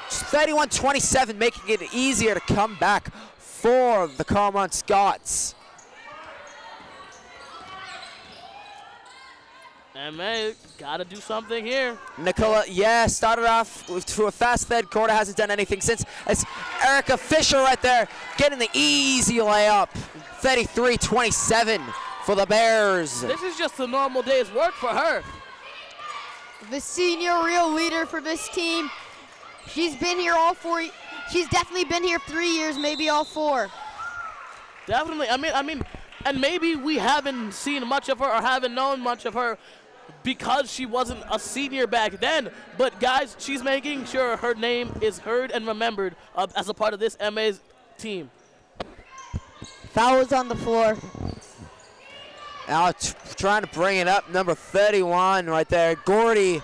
31-27, making it easier to come back for the Carlmont Scots. MA got to do something here. Nicola, started off to a fast third quarter, hasn't done anything since. It's Erica Fisher right there getting the easy layup. 33-27 for the Bears. This is just a normal day's work for her. The senior real leader for this team. She's been here all 4. She's definitely been here 3 years, maybe all 4. Definitely. I mean, and maybe we haven't seen much of her or haven't known much of her because she wasn't a senior back then. But guys, she's making sure her name is heard and remembered as a part of this MA's team. Foul was on the floor. Now trying to bring it up, number 31 right there, Gordy.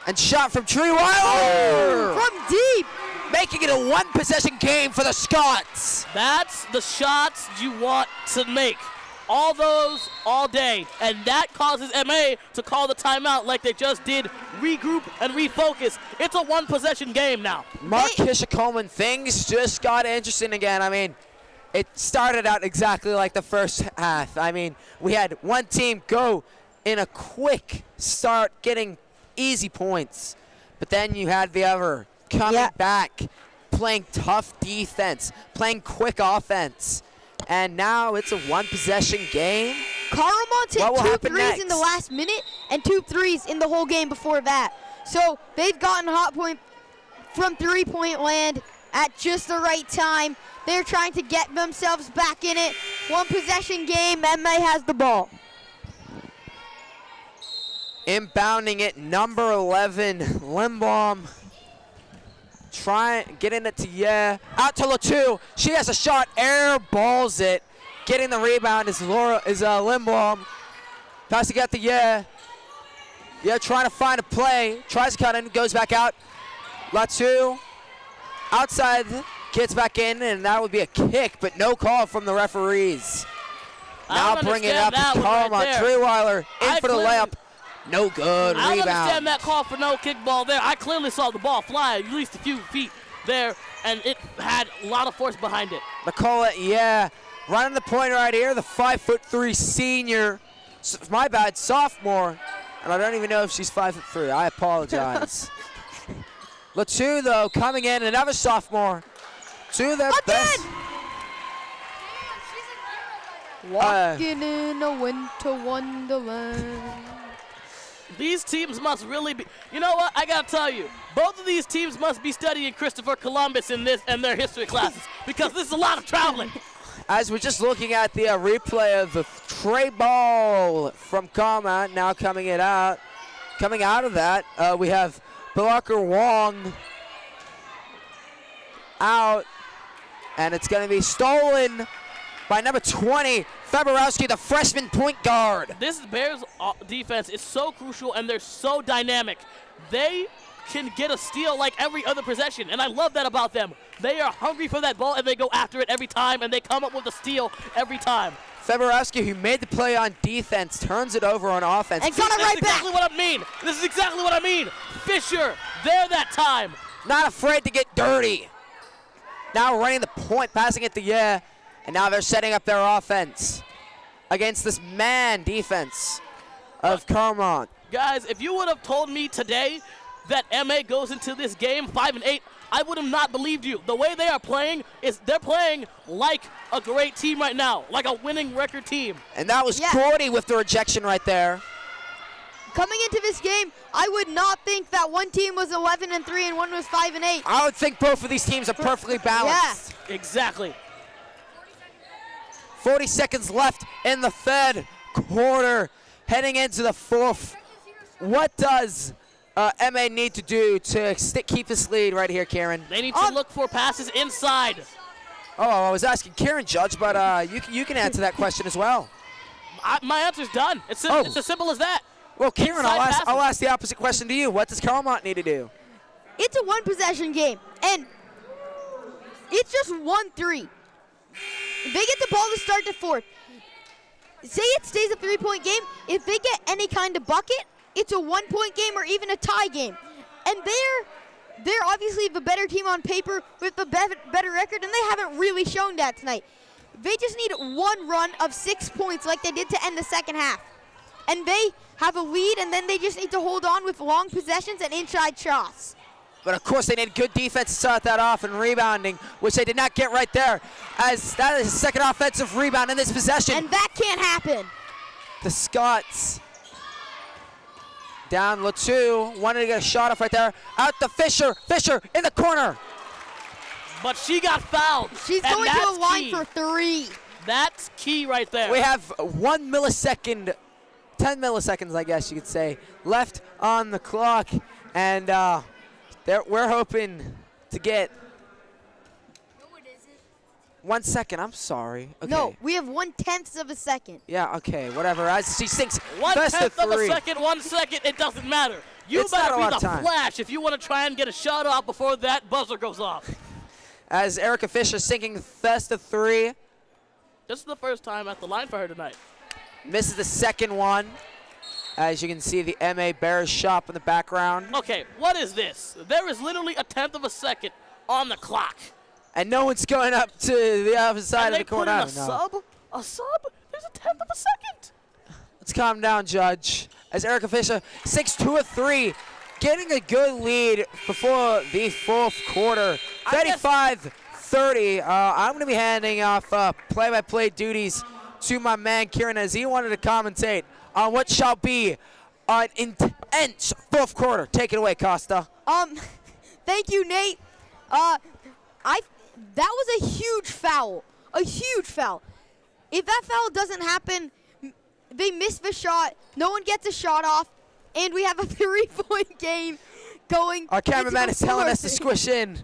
And shot from Treweiler! From deep. Making it a one-possession game for the Scots. That's the shots you want to make. All those, all day. And that causes MA to call the timeout like they just did, regroup and refocus. It's a one-possession game now. Mark Hisha-Coleman, things just got interesting again. I mean, it started out exactly like the first half. I mean, we had one team go in a quick start, getting easy points. But then you had the other coming back, playing tough defense, playing quick offense. And now it's a one-possession game. Carlmont hit 2 threes next? in the last minute and 2 threes in the whole game before that. So they've gotten hot point from three-point land at just the right time. They're trying to get themselves back in it. One-possession game. MA has the ball. Inbounding it, number 11, Limbaum. Getting it to out to Latu. She has a shot, air balls it. Getting the rebound is Limbaum. Passing out to trying to find a play. Tries to cut in, goes back out. Latu outside, gets back in, and that would be a kick, but no call from the referees. Now bringing it up to Carlmont. Treeweiler in for the layup. No good. I don't Rebound. understand that call for no kickball there. I clearly saw the ball fly at least a few feet there, and it had a lot of force behind it. Nicola, running the point right here, the 5'3" senior. My bad, sophomore. And I don't even know if she's 5'3". I apologize. Latu, though, coming in, another sophomore. To their best. Walking in a winter wonderland. These teams must really be. You know what? I gotta tell you, both of these teams must be studying Christopher Columbus in their history classes because this is a lot of traveling. As we're just looking at the replay of the tray ball from Carlmont, now coming out of that, we have Blocker Wong out, and it's going to be stolen by number 20, Faborowski, the freshman point guard. This Bears defense is so crucial, and they're so dynamic. They can get a steal like every other possession, and I love that about them. They are hungry for that ball, and they go after it every time, and they come up with a steal every time. Faborowski, who made the play on defense, turns it over on offense. And got it right back. Exactly what I mean. This is exactly what I mean. Fisher, there that time. Not afraid to get dirty. Now running the point, passing it to and now they're setting up their offense against this man defense of Carlmont. Guys, if you would have told me today that MA goes into this game 5-8, I would have not believed you. The way they are playing is they're playing like a great team right now, like a winning record team. And that was Cordy with the rejection right there. Coming into this game, I would not think that one team was 11-3 and one was 5-8. I would think both of these teams are perfectly balanced. Yeah, exactly. 40 seconds left in the third quarter, heading into the fourth. What does MA need to do to keep this lead right here, Karen? They need to look for passes inside. Oh, I was asking Karen, Judge, but you can answer that question as well. My answer's done. It's as simple as that. Well, Karen, I'll ask the opposite question to you. What does Carlmont need to do? It's a one-possession game, and it's just 1-3. If they get the ball to start the fourth, say it stays a three-point game, if they get any kind of bucket, it's a 1-point game or even a tie game. And they're obviously the better team on paper with the better record, and they haven't really shown that tonight. They just need one run of 6 points like they did to end the second half. And they have a lead, and then they just need to hold on with long possessions and inside shots. But of course they need good defense to start that off and rebounding, which they did not get right there, as that is a second offensive rebound in this possession. And that can't happen. The Scots down Latu, wanted to get a shot off right there. Out to Fisher, Fisher in the corner. But she got fouled. She's going to the line for 3. That's key right there. We have 1 millisecond, 10 milliseconds, I guess you could say, left on the clock. And we're hoping to get 1 second. I'm sorry. Okay. No, we have 1/10 of a second. Yeah, okay, whatever. As she sinks 1/10 of a second, 1 second, it doesn't matter. You better be the Flash if you want to try and get a shot off before that buzzer goes off. As Erica Fisher sinking best of 3. This is the first time at the line for her tonight. Misses the second one. As you can see, the MA Bears shop in the background. Okay, what is this? There is literally 1/10 of a second on the clock. And no one's going up to the other side of the corner. A sub? A sub? There's 1/10 of a second. let's calm down, Judge. As Erica Fisher, 6-2 of 3, getting a good lead before the fourth quarter. 35-30. I'm going to be handing off play-by-play duties to my man, Kieran, as he wanted to commentate on what shall be an intense fourth quarter. Take it away, Costa. Thank you, Nate. That was a huge foul. A huge foul. If that foul doesn't happen, they miss the shot, no one gets a shot off, and we have a 3-point game going. Our cameraman is telling us to squish in.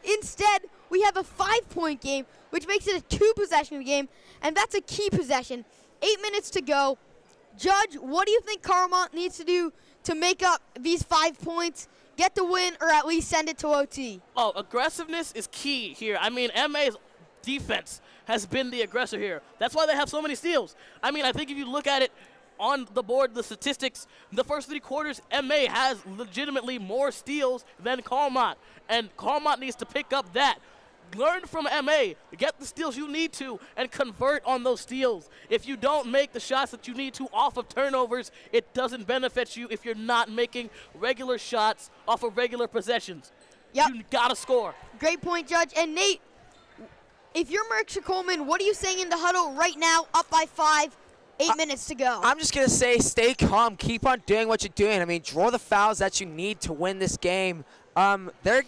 Instead, we have a 5-point game, which makes it a 2-possession game, and that's a key possession. 8 minutes to go. Judge, what do you think Carlmont needs to do to make up these 5 points, get the win, or at least send it to OT? Oh, aggressiveness is key here. I mean, MA's defense has been the aggressor here. That's why they have so many steals. I mean, I think if you look at it on the board, the statistics, the first 3 quarters, MA has legitimately more steals than Carlmont. And Carlmont needs to pick up that. Learn from MA, get the steals you need to, and convert on those steals. If you don't make the shots that you need to off of turnovers, it doesn't benefit you if you're not making regular shots off of regular possessions. Yep. You gotta score. Great point, Judge. And Nate, if you're Marcia Coleman, what are you saying in the huddle right now, up by 5, 8 minutes to go? I'm just going to say stay calm. Keep on doing what you're doing. I mean, draw the fouls that you need to win this game. They're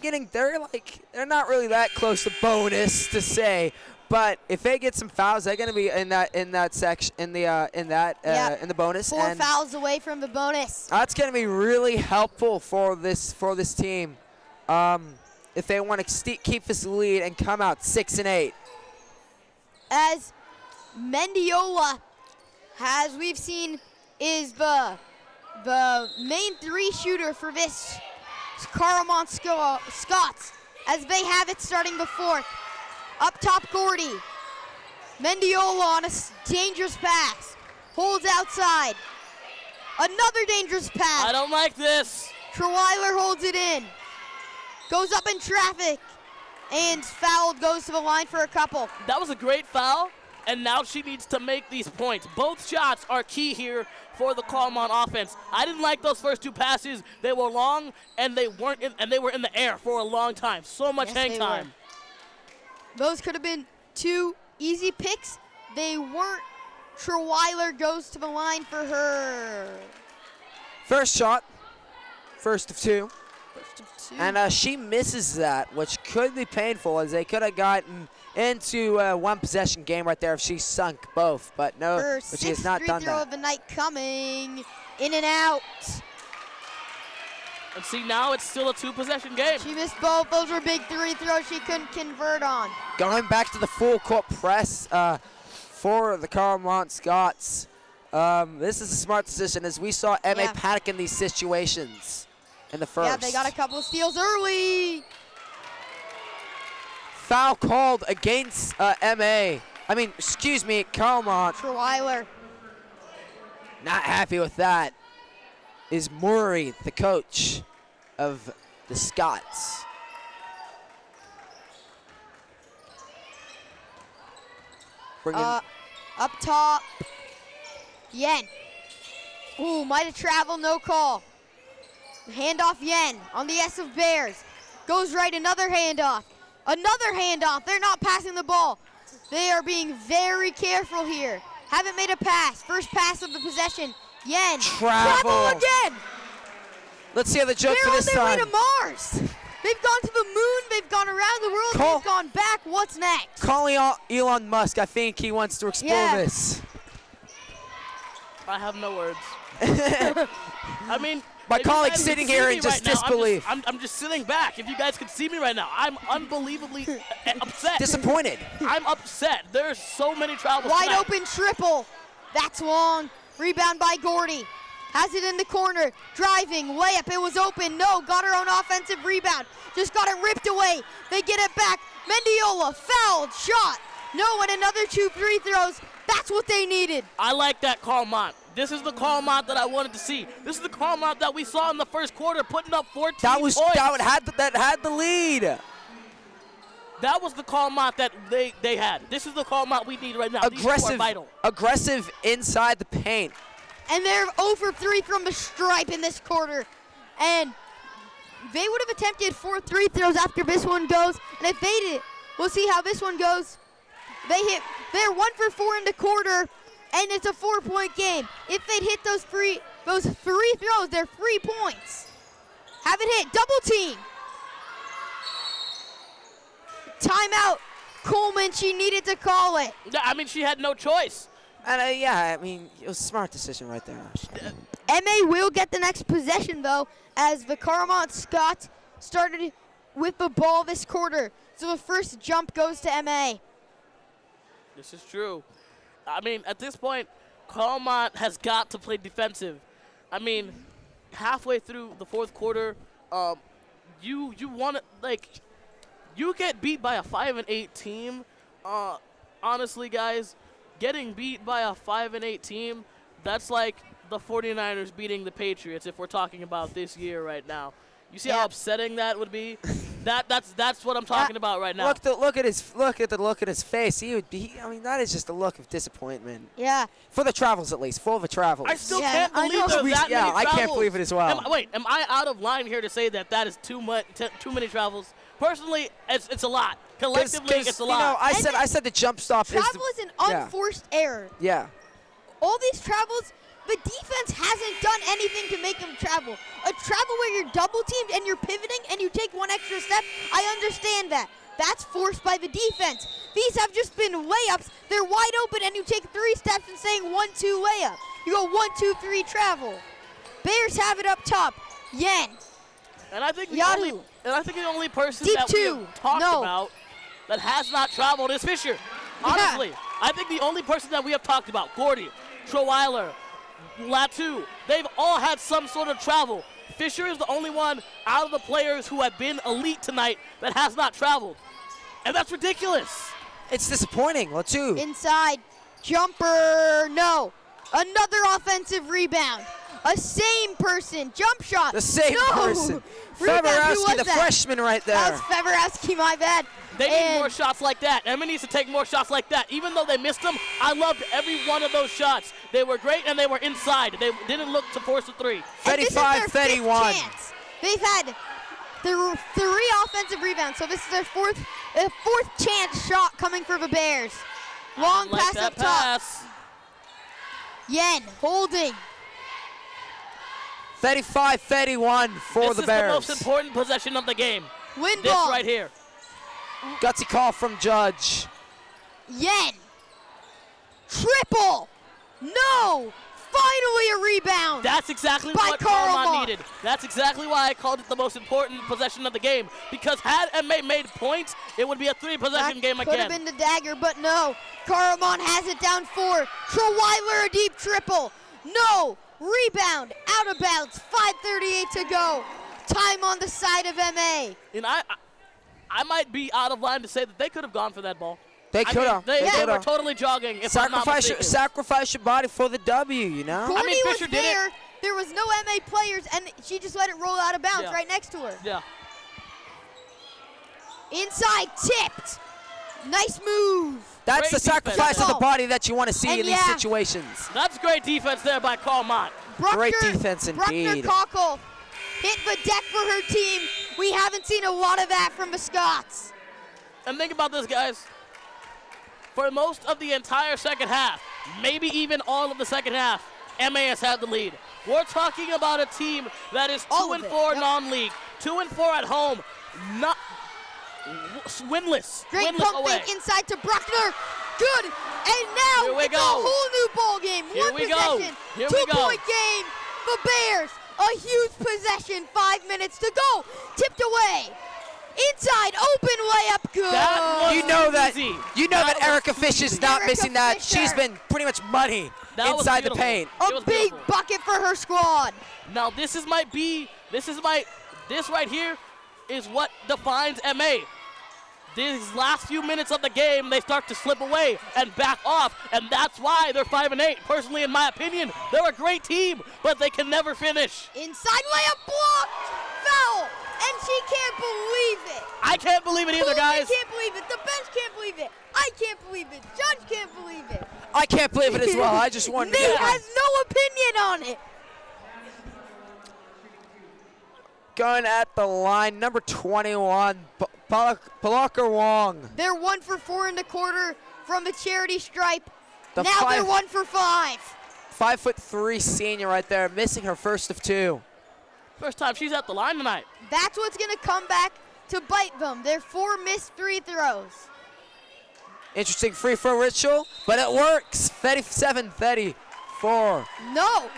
not really that close to bonus to say, but if they get some fouls, they're going to be in that section in the bonus. 4 fouls away from the bonus. That's going to be really helpful for this team. If they want to keep this lead and come out 6-8. As Mendiola, as we've seen, is the main 3 shooter for this Carlmont Scots, as they have it starting the 4th. Up top, Gordy. Mendiola on a dangerous pass. Holds outside. Another dangerous pass. I don't like this. Treweiler holds it in. Goes up in traffic, and fouled, goes to the line for a couple. That was a great foul, and now she needs to make these points. Both shots are key here for the Carlmont offense. I didn't like those first 2 passes. They were long, and they were in the air for a long time. So much hang time. Those could have been 2 easy picks. They weren't. Treweiler goes to the line for her first shot, first of 2. And she misses that, which could be painful, as they could have gotten into a 1-possession game right there if she sunk both. But no, but she has not done that. Her 6th free throw of the night coming, in and out. And see, now it's still a 2-possession game. She missed both. Those were big 3 throws she couldn't convert on. Going back to the full court press for the Carlmont Scots. This is a smart decision, as we saw MA panic in these situations in the first. Yeah, they got a couple of steals early. Foul called against Carlmont. Treweiler. Not happy with that is Murray, the coach of the Scots. Up top, Yen. Ooh, might have traveled, no call. Handoff Yen on the S of Bears. Goes right, another handoff. Another handoff. They're not passing the ball. They are being very careful here. Haven't made a pass. First pass of the possession. Yen. Travel again. Let's see how the joke for this time. They're on their way to Mars. They've gone to the moon. They've gone around the world. They've gone back. What's next? Calling Elon Musk. I think he wants to explore this. I have no words. I mean, my colleague sitting here in just disbelief. I'm just sitting back. If you guys could see me right now, I'm unbelievably upset. Disappointed. I'm upset. There's so many travels. Wide open triple. That's long. Rebound by Gordy. Has it in the corner. Driving. Layup. It was open. No. Got her own offensive rebound. Just got it ripped away. They get it back. Mendiola. Fouled. Shot. No. And another 2 free throws. That's what they needed. I like that Carlmont. This is the Carlmont that I wanted to see. This is the Carlmont that we saw in the first quarter, putting up 14 points. That had the lead. That was the Carlmont that they had. This is the Carlmont we need right now. These are vital. Aggressive inside the paint. and they're 0 for 3 from the stripe in this quarter. And they would have attempted 4 free throws after this one goes, and if they did, we'll see how this one goes. They're 1 for 4 in the quarter, and it's a 4-point game. If they'd hit those three throws, they're 3 points. Haven't hit, double team. Timeout, Coleman, she needed to call it. I mean, she had no choice. And yeah, I mean, it was a smart decision right there. MA will get the next possession, though, as the Carlmont Scott started with the ball this quarter. So the first jump goes to MA. This is true. I mean, at this point, Carlmont has got to play defensive. I mean, halfway through the fourth quarter, you want to, like, you get beat by a 5-8 team. Honestly, guys, getting beat by a 5-8 team, that's like the 49ers beating the Patriots if we're talking about this year right now. You see how upsetting that would be? That's what I'm talking about right now. Look at the look at his face. He would be. I mean, that is just a look of disappointment. Yeah. For the Travels, at least. For the Travels. I still can't believe there's that many travels. I can't believe it as well. Am I out of line here to say that is too many travels? Personally, it's a lot. Collectively, it's a lot. You know, I said the jump stop is travel is an unforced error. Yeah. All these travels, the defense hasn't done anything to make them travel. A travel where you're double teamed and you're pivoting and you take one extra step, I understand that. That's forced by the defense. These have just been layups. They're wide open and you take 3 steps and saying 1-2 layup. You go 1-2-3 travel. Bears have it up top. Yen. And I think the only person Deep that we two. have talked about that has not traveled is Fisher. Honestly, I think the only person that we have talked about, Gordy, Troweiler, Latu, they've all had some sort of travel. Fisher is the only one out of the players who have been elite tonight that has not traveled. And that's ridiculous. It's disappointing. Latu. Inside. Jumper. No. Another offensive rebound. A same person. Jump shot. The same person. Rebound. Feverowski, the freshman right there. That was Feverowski, my bad. They need more shots like that. Emma needs to take more shots like that. Even though they missed them, I loved every one of those shots. They were great, and they were inside. They didn't look to force a 3. 35-31. They've had 3 offensive rebounds, so this is their fourth chance shot coming for the Bears. Long pass up top. Yen holding. 35-31 for the Bears. This is the most important possession of the game. Win this ball. right here. Gutsy call from Judge. Yen. Triple. No. Finally a rebound. That's exactly what Carlmont needed. That's exactly why I called it the most important possession of the game. Because had MA made points, it would be a 3-possession game again. Could have been the dagger, but no. Carlmont has it down 4. Troweiler a deep triple. No. Rebound. Out of bounds. 5:38 to go. Time on the side of MA. And I might be out of line to say that they could have gone for that ball. They could have. They were totally jogging. If Sacrifice your body for the W, you know? Gordy Fisher was there. There was no MA players, and she just let it roll out of bounds right next to her. Yeah. Inside, tipped. Nice move. That's the sacrifice of the body that you want to see in these situations. That's great defense there by Carlmont. Great defense indeed. Bruckner Cockle hit the deck for her team. We haven't seen a lot of that from the Scots. And think about this, guys. For most of the entire second half, maybe even all of the second half, MA has had the lead. We're talking about a team that is 2-4 non-league, 2-4 at home, not winless. Great winless pump away. fake inside to Bruckner. Good. And now it's a whole new ball game. One possession, 2-point game. The Bears, a huge possession. 5 minutes to go. Tipped away. Inside, open layup, good. You know that Erica Fish is not missing that. She's been pretty much money inside the paint. A big bucket for her squad. Now this right here is what defines MA. These last few minutes of the game, they start to slip away and back off, and that's why they're 5-8. Personally, in my opinion, they're a great team, but they can never finish. Inside layup blocked, foul. And she can't believe it. I can't believe it either, guys. I can't believe it. The bench can't believe it. I can't believe it. Judge can't believe it. I can't believe it as well. I just wanted to Nate get one. has no opinion on it. Going at the line, number 21, Palaka Wong. They're 1 for 4 in the quarter from the charity stripe. The Now they're 1 for 5. 5'3" senior right there, missing her first of 2. First time she's at the line tonight. That's what's going to come back to bite them. They're 4 missed free throws. Interesting free throw ritual, but it works. 37-34. No.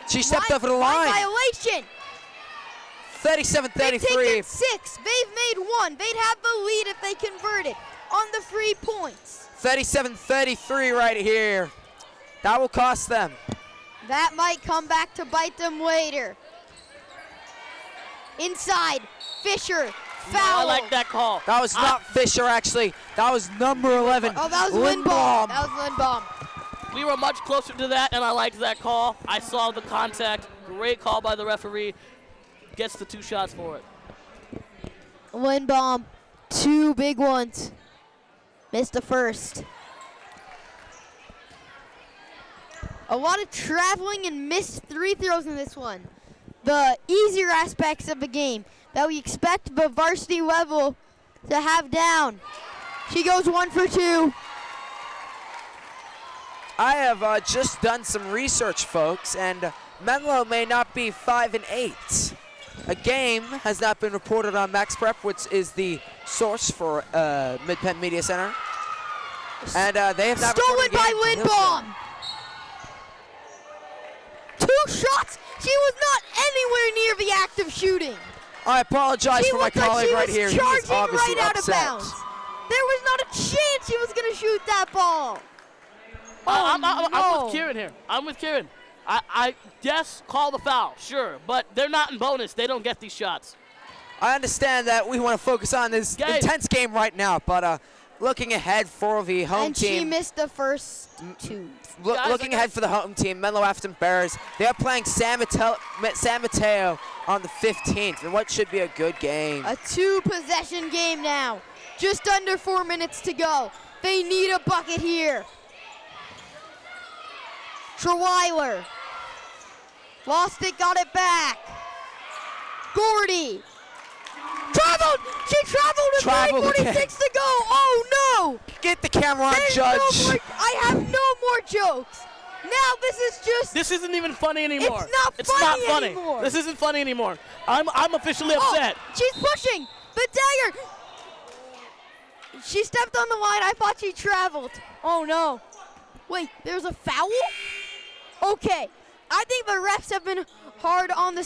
She stepped over the line. Violation. 37-33. They've taken 6. They've made 1. They'd have the lead if they converted on the free points. 37-33 right here. That will cost them. That might come back to bite them later. Inside, Fisher, foul. I like that call. That was not Fisher, actually. That was number 11. Oh, that was Lindbaum. That was Lindbaum. We were much closer to that, and I liked that call. I saw the contact. Great call by the referee. Gets the 2 shots for it. Lindbaum, 2 big ones. Missed the first. A lot of traveling and missed free throws in this one. The easier aspects of the game that we expect the varsity level to have down. She goes 1 for 2. I have just done some research, folks, and Menlo may not be 5-8. A game has not been reported on Max Prep, which is the source for Midpen Media Center. And they have not stolen reported a by game from Lindbaum. 2 shots. She was not anywhere near the act of shooting. I apologize for my colleague right here. He is Charging obviously right out of upset. bounds. There was not a chance she was going to shoot that ball. I'm with Kieran here. I'm with Kieran. I yes, call the foul, sure, but they're not in bonus. They don't get these shots. I understand that we want to focus on this intense game right now, but looking ahead for the home team. And she missed the first 2. Looking ahead for the home team, Menlo-Atherton Bears. They are playing San Mateo on the 15th, in what should be a good game. A 2-possession game now. Just under 4 minutes to go. They need a bucket here. Treweiler. Lost it, got it back. Gordy. Traveled! She traveled with 3:46 to go. Oh no! Get the camera on, Judge. I have no more jokes. Now this is just. This isn't even funny anymore. It's not funny anymore. This isn't funny anymore. I'm officially upset. She's pushing the dagger. She stepped on the line. I thought she traveled. Oh no! Wait, there's a foul? Okay, I think the refs have been hard on the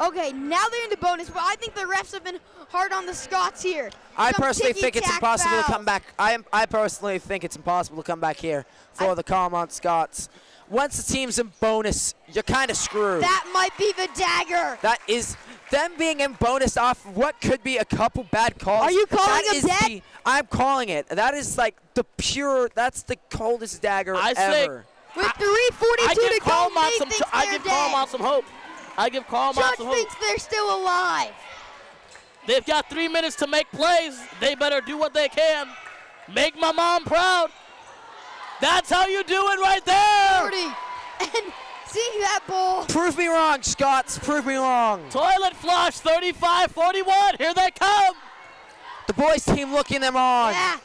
Okay, now they're in the bonus, but I think the refs have been hard on the Scots here. I personally think it's impossible to come back. I personally think it's impossible to come back here for the Carlmont Scots. Once the team's in bonus, you're kind of screwed. That might be the dagger. That is them being in bonus off what could be a couple bad calls. Are you calling them dead? I'm calling it. That is like that's the coldest dagger ever. With 3:42 to go, I give Carlmont some hope. I give Carlmont some hope. Judge thinks they're still alive. They've got 3 minutes to make plays. They better do what they can. Make my mom proud. That's how you do it right there. 40. And seeing that ball. Prove me wrong, Scots. Prove me wrong. Toilet flush, 35-41. Here they come. The boys team looking them on. Yeah.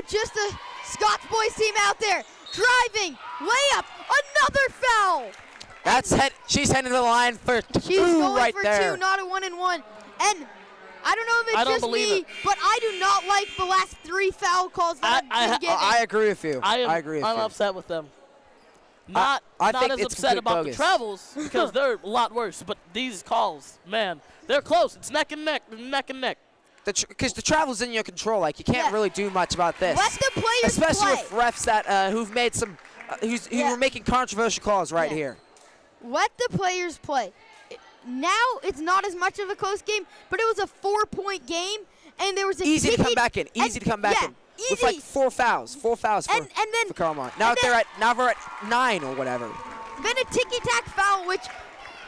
Just the Scots boys team out there. Driving, layup, another foul. She's heading to the line for 2 She's going right for there. 2, not a 1-and-1. And I don't know if it's just me, but I do not like the last 3 foul calls that I've been given. I agree with you. I agree with you. I'm upset with them. Not think as it's upset about bogus. the travels because they're a lot worse. But these calls, man, they're close. It's neck and neck, neck and neck. Because the travel's in your control. Like you can't really do much about this. Let the players especially play. with refs that who've made some, who are making controversial calls right here. Let the players play. Now it's not as much of a close game, but it was a 4-point game, and there was a easy to come back in. Easy to come back in. Easy. With like 4 fouls. 4 fouls for Carlmont. Now we're at 9 or whatever. Then a ticky-tack foul, which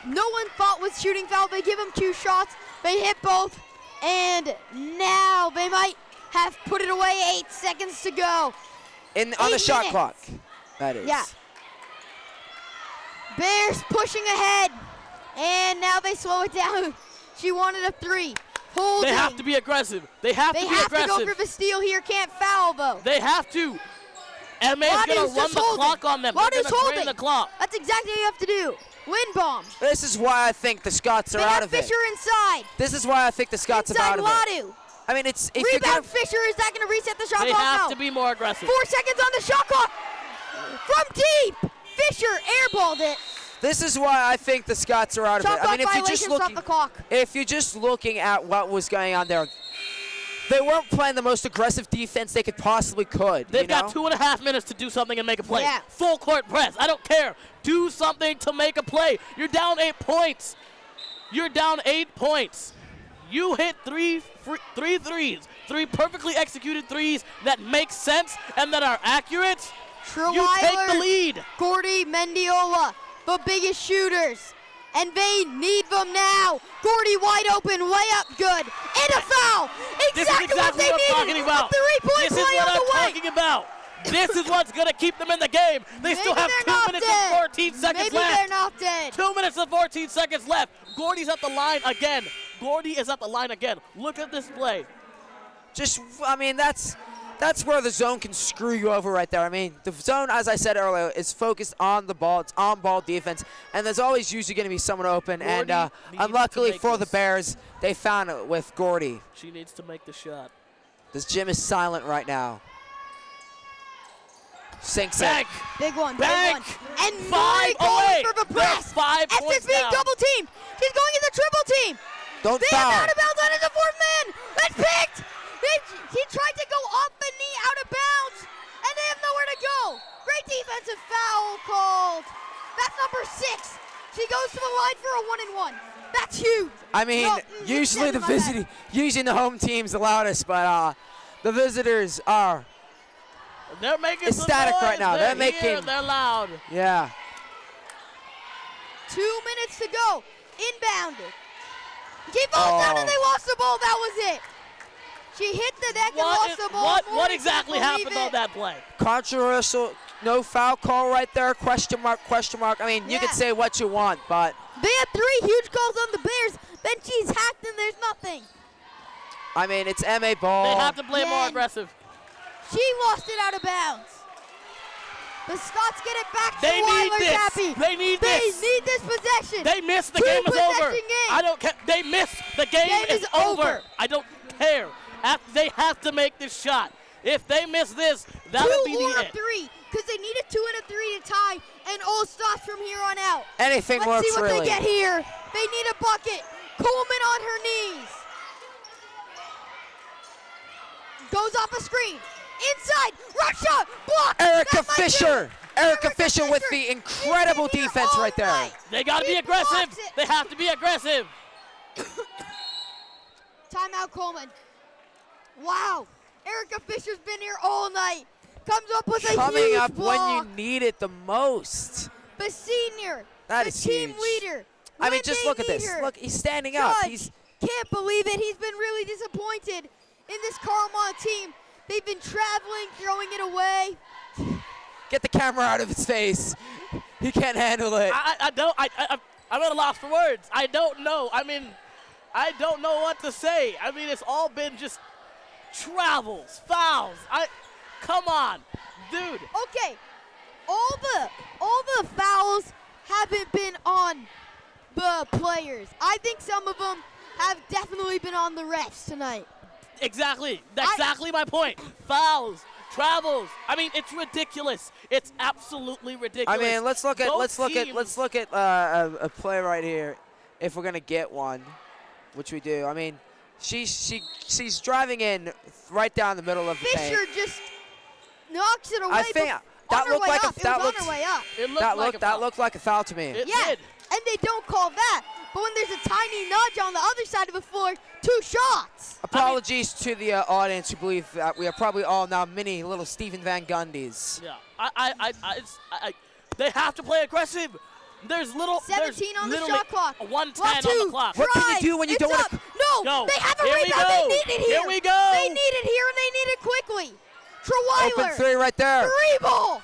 no one thought was shooting foul. They give him 2 shots. They hit both, and now they might have put it away. 8 seconds to go. On the shot clock, that is. Yeah. Bears pushing ahead, and now they slow it down. She wanted a 3. Holding. They have to be aggressive. They have to be aggressive. They have to go for the steal here. Can't foul, though. They have to. MA is going to run the clock on them. They're going to drain the clock. That's exactly what you have to do. Wind bomb. This is why I think the Scots are out of it. Fisher inside. This is why I think the Scots are out of it. I mean, it's if rebound Fisher. Is that going to reset the shot clock? They have to be more aggressive. 4 seconds on the shot clock. From deep, Fisher airballed it. This is why I think the Scots are out of it. I mean, if you're just looking at what was going on there, they weren't playing the most aggressive defense they possibly could. They've got 2.5 minutes to do something and make a play. Yeah. Full court press. I don't care. Do something to make a play. You're down 8 points. You're down 8 points. You hit three threes, 3 perfectly executed threes that make sense and that are accurate. You take the lead. Gordy, Mendiola, the biggest shooters, and they need them now. Gordy wide open, way up, good, and a foul. This is exactly what I'm talking about. This is what I'm talking about. This is what's going to keep them in the game. They still have 2 minutes and 14 seconds left. Maybe they're not dead. 2 minutes and 14 seconds left. Gordy's at the line again. Gordy is at the line again. Look at this play. I mean, that's where the zone can screw you over right there. I mean, the zone, as I said earlier, is focused on the ball. It's on-ball defense, and there's always usually going to be someone open. Gordy and unluckily for the Bears, they found it with Gordy. She needs to make the shot. This gym is silent right now. Sinks Bank. it. Big one. Bank. Big one. And 5 away. For the press. 5 points being down. double teamed. He's going in the triple team. Don't they foul. Have out of bounds on the 4th man. That's picked. He tried to go up the knee out of bounds, and they have nowhere to go. Great defensive foul called. That's number 6. She goes to the line for a 1-and-1. That's huge. I mean, usually the home team's the loudest, but the visitors are. They're making ecstatic some noise. right now. They're making. They're loud. Yeah. 2 minutes to go. Inbound. She falls down and they lost the ball. That was it. She hit the deck and lost the ball. What exactly happened on that play? Controversial. No foul call right there. Question mark, question mark. I mean, you can say what you want, but. They had 3 huge calls on the Bears. Then she's hacked and there's nothing. I mean, it's MA ball. They have to play more aggressive. She lost it out of bounds. The Scots get it back. They need this. Happy. They need this. They need this possession. They missed. The game is over. I don't care. They missed. The game is over. I don't care. They have to make this shot. If they miss this, that would be the end. 2 or 3, because they need a 2 and a 3 to tie, and all stops from here on out. Anything works, Let's see what really. they get here. They need a bucket. Coleman on her knees. Goes off a screen. Inside. Rush shot. Block. Erica Fisher. Erica Fisher with the incredible defense right there. They got to be aggressive. They have to be aggressive. Timeout, Coleman. Wow. Erica Fisher's been here all night. Comes up with a huge Coming up block. when you need it the most. The senior. That the is team huge. leader. I mean, just look at this. Look, he's standing up. He's can't believe it. He's been really disappointed in this Carlmont team. They've been traveling, throwing it away. Get the camera out of his face. He can't handle it. I'm at a loss for words. I don't know. I mean, I don't know what to say. I mean, it's all been just travels, fouls. Come on, dude. Okay, all the fouls haven't been on the players. I think some of them have definitely been on the refs tonight. Exactly. That's exactly my point. Fouls, travels. I mean, it's ridiculous. It's absolutely ridiculous. I mean, let's look at a play right here, if we're gonna get one, which we do. I mean, she's driving in right down the middle of the paint. Fisher just knocks it away. I think that looked like that looked like a foul to me. It yeah, did. And they don't call that. But when there's a tiny nudge on the other side of the floor, 2 shots. Apologies to the audience who believe that we are probably all now mini little Stephen Van Gundys. Yeah, they have to play aggressive. There's little. 17 on the literally shot clock. 110 Block on two. the clock. What can you Drive. do when you It's don't wanna- up. No, Go. they have a Here we rebound. go. They need it here. Here we go. They need it here, and they need it quickly. Treweiler. Open three right there. Three ball.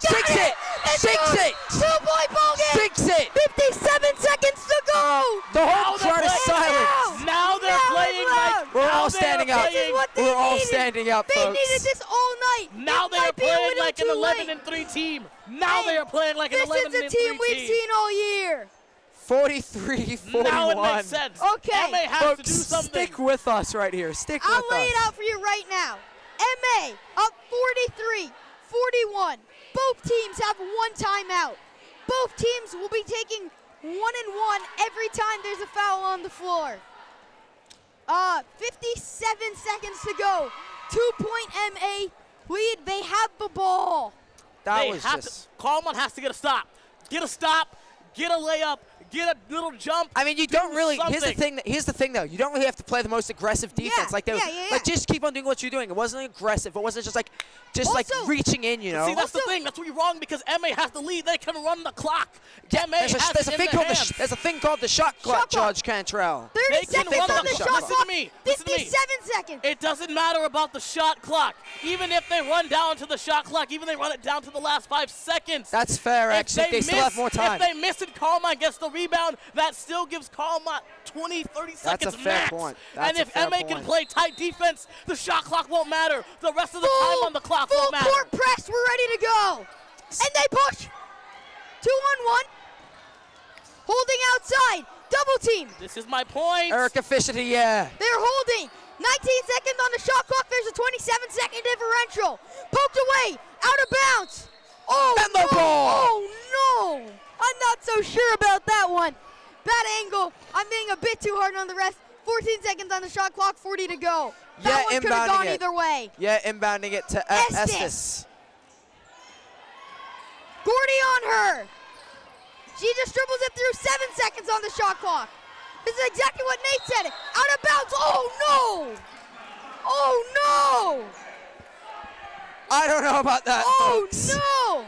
Six it. It's Six good. it. 2-point ball game. Six it. 57 seconds to go. The whole Now they're crowd is playing silent. Now they're Now playing it's like. loud. We're now all they are standing up. This is playing- what they We're all needed. standing up, They folks. needed this all night. Now It they are might be a playing little like an too 11-3 late. team. Now Hey, they are playing like an This 11-3 is a team we've seen all year. 43-41. Now it makes sense. Okay. MA has Folks, to do something. stick with us right here. Stick I'll with lay us. it out for you right now. MA up 43-41. Both teams have one timeout. Both teams will be taking 1-1 every time there's a foul on the floor. 57 seconds to go. 2-point MA lead. They have the ball. That They was have just. Carlmont has to get a stop. Get a stop. Get a layup. Get a little jump. I mean, you do don't really. something. Here's the thing, though. You don't really have to play the most aggressive defense. Like they, yeah. like just keep on doing what you're doing. It wasn't aggressive. It wasn't just like Also- reaching in. You know. See, that's the Also- thing. That's where you're wrong because MA has the lead. They can run the clock. Yeah, MA has there's a it in thing their called hands. there's a thing called the shot clock, Shot clock. Judge Cantrell. 30 They can seconds run on the the shot shot clock. clock. Listen to me. Listen to me. 57 seconds. It doesn't matter about the shot clock. Even if they run down to the shot clock, even they run it down to the last 5 seconds. That's fair. Actually, they still have more time. If they miss it, Carlmont gets the rebound. That still gives Carlmont 20, 30 seconds a fair max. point. And That's a if fair MA can point. play tight defense, the shot clock won't matter. The rest of the time on the clock full won't matter. court press. We're ready to go. And they push. 2-on-1. Holding outside. Double team. This is my point. Eric efficiency, yeah. They're holding. 19 seconds on the shot clock. There's a 27-second differential. Poked away. Out of bounds. Oh, And the no. ball. Oh, no. I'm not so sure about that one. Bad angle. I'm being a bit too hard on the rest. 14 seconds on the shot clock. 40 to go. Yeah, That one could have inbounding gone it. either way. Yeah, inbounding it to Estes. Estes. Gordy on her. She just dribbles it through. 7 seconds on the shot clock. This is exactly what Nate said. Out of bounds. Oh, no. Oh, no. I don't know about that, Oh, folks. no.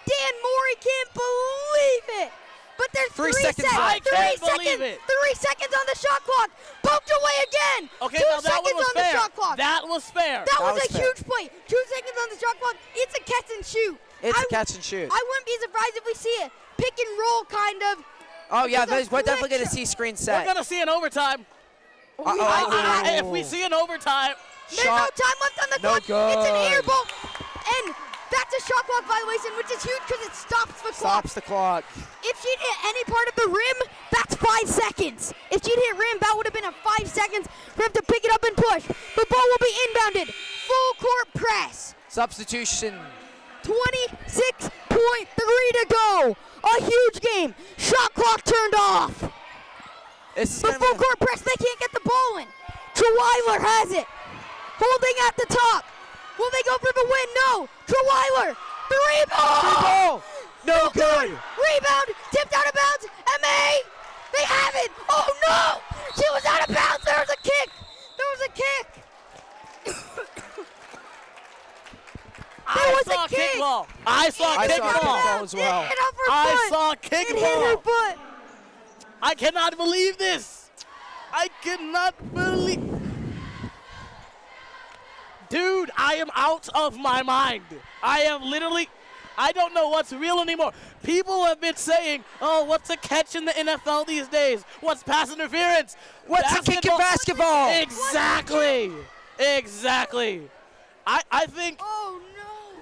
Dan Morey can't believe it. But there's 3 3 seconds seconds. left. I can't believe it. 3 seconds on the shot clock. Poked away again. Okay, 2 now that seconds one was on the fair. shot clock. That was fair. That was was a fair. huge play. 2 seconds on the shot clock. It's a catch and shoot. It's I- a catch and shoot. I wouldn't be surprised if we see a pick and roll kind of. Oh, yeah, It's a we're definitely going to flick see screen We're set. going to see an overtime. Uh-oh. If we see an overtime, There's no Shot. time left on the No clock. It's an air good. ball. And that's a shot clock violation, which is huge because it stops the clock. Stops the clock. If she'd hit any part of the rim, that's 5 seconds. If she'd hit rim, that would have been a 5 seconds for him to pick it up and push. The ball will be inbounded. Full court press. Substitution. 26.3 to go. A huge game. Shot clock turned off. This is The going full to be court press, they can't get the ball in. Treweiler has it. Holding at the top. Will they go for the win? No. Treweiler. 3 ball. ball. No good. Rebound. Tipped out of bounds. MA. They have it. Oh no. She was out of bounds. There was a kick. There was a kick. I was saw a kick. kickball. I saw I saw kickball. kickball as well. It hit off her I foot. saw It hit her kickball. foot. I cannot believe this. I cannot believe. Dude, I am out of my mind. I am literally, I don't know what's real anymore. People have been saying, oh, what's a catch in the NFL these days? What's pass interference? What's a kick in basketball? Exactly. Exactly. I think Oh no.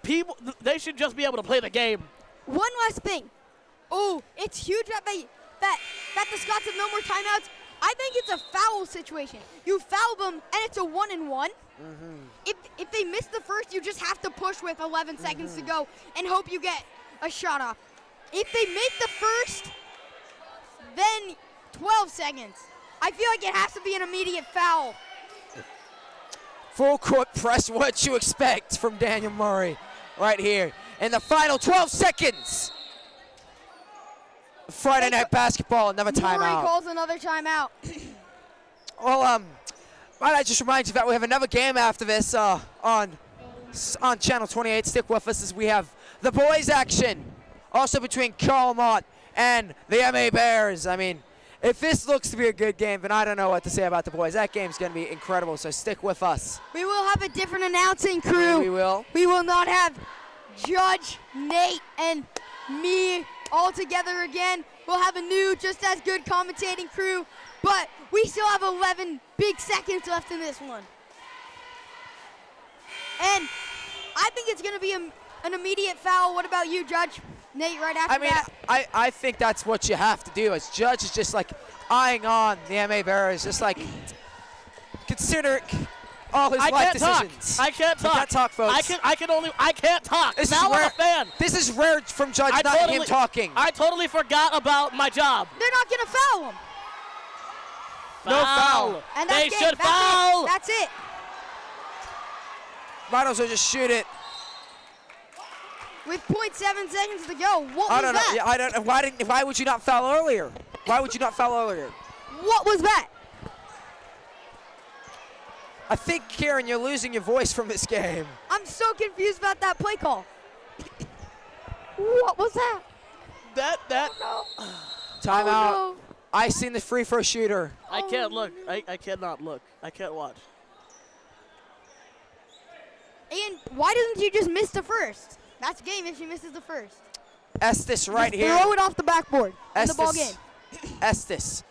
people, they should just be able to play the game. One last thing. Oh, it's huge that the Scots have no more timeouts. I think it's a foul situation. You foul them, and it's a 1-and-1. If they miss the first, you just have to push with 11 seconds to go and hope you get a shot off. If they make the first, then 12 seconds. I feel like it has to be an immediate foul. Full court press, what you expect from Daniel Murray right here. In the final 12 seconds. Friday Night Basketball, another Murray timeout. calls another timeout. Well, might I just remind you that we have another game after this on Channel 28. Stick with us as we have the boys action also between Carlmont and the MA Bears. I mean, if this looks to be a good game, then I don't know what to say about the boys. That game's going to be incredible, so stick with us. We will have a different announcing crew. We will. We will not have Judge, Nate, and me all together again. We'll have a new, just as good commentating crew, but we still have 11 big seconds left in this one. And I think it's going to be an immediate foul. What about you, Judge? Nate, right after that? I think that's what you have to do. As Judge is just like eyeing on the MA Bears, just like consider all his life decisions. I can't talk. You can't talk, folks. I can't talk. This now I'm a fan. This is rare from Judge, not him talking. I totally forgot about my job. They're not going to foul him. No foul. And they should foul. That's it. Might as well just shoot it. With 0.7 seconds to go, what was I don't that? know. Yeah, I don't know. Why would you not foul earlier? Why would you not foul earlier? What was that? I think, Karen, you're losing your voice from this game. I'm so confused about that play call. What was that? Timeout. Oh, no. I seen the free throw shooter. I can't look. I cannot look. I can't watch. And why doesn't you just miss the first? That's game if she misses the first. Estes right just here. Throw it off the backboard in the ball game. Estes.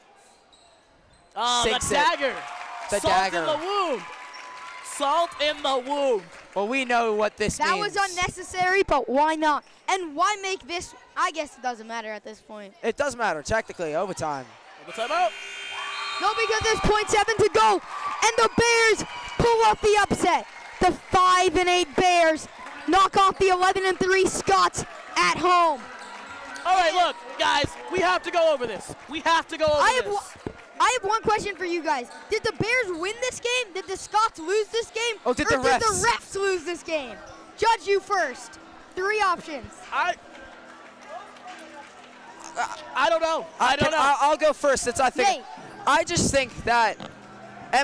Oh, the Sinks it. dagger. The Salt dagger. in the wound. Salt in the wound. Well, we know what this That means. was unnecessary, but why not? And why make this? I guess it doesn't matter at this point. It does matter, technically, overtime. The timeout. No, because there's 0.7 to go, and the Bears pull off the upset. The 5-8 Bears knock off the 11-3 Scots at home. All right, look, guys, we have to go over this. We have to go over this. I have one question for you guys. Did the Bears win this game? Did the Scots lose this game? Oh, did or the did refs? the refs lose this game? Judge, you first. 3 options. I don't know. I don't know. I'll go first. Since I think. Nate. I just think that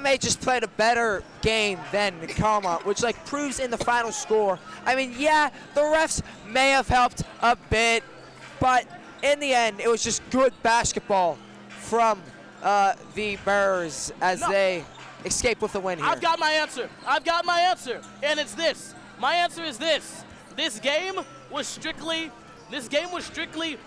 MA just played a better game than Carlmont, which like proves in the final score. I mean, yeah, the refs may have helped a bit, but in the end, it was just good basketball from the Bears as they escape with the win here. I've got my answer. And it's this. My answer is this. This game was strictly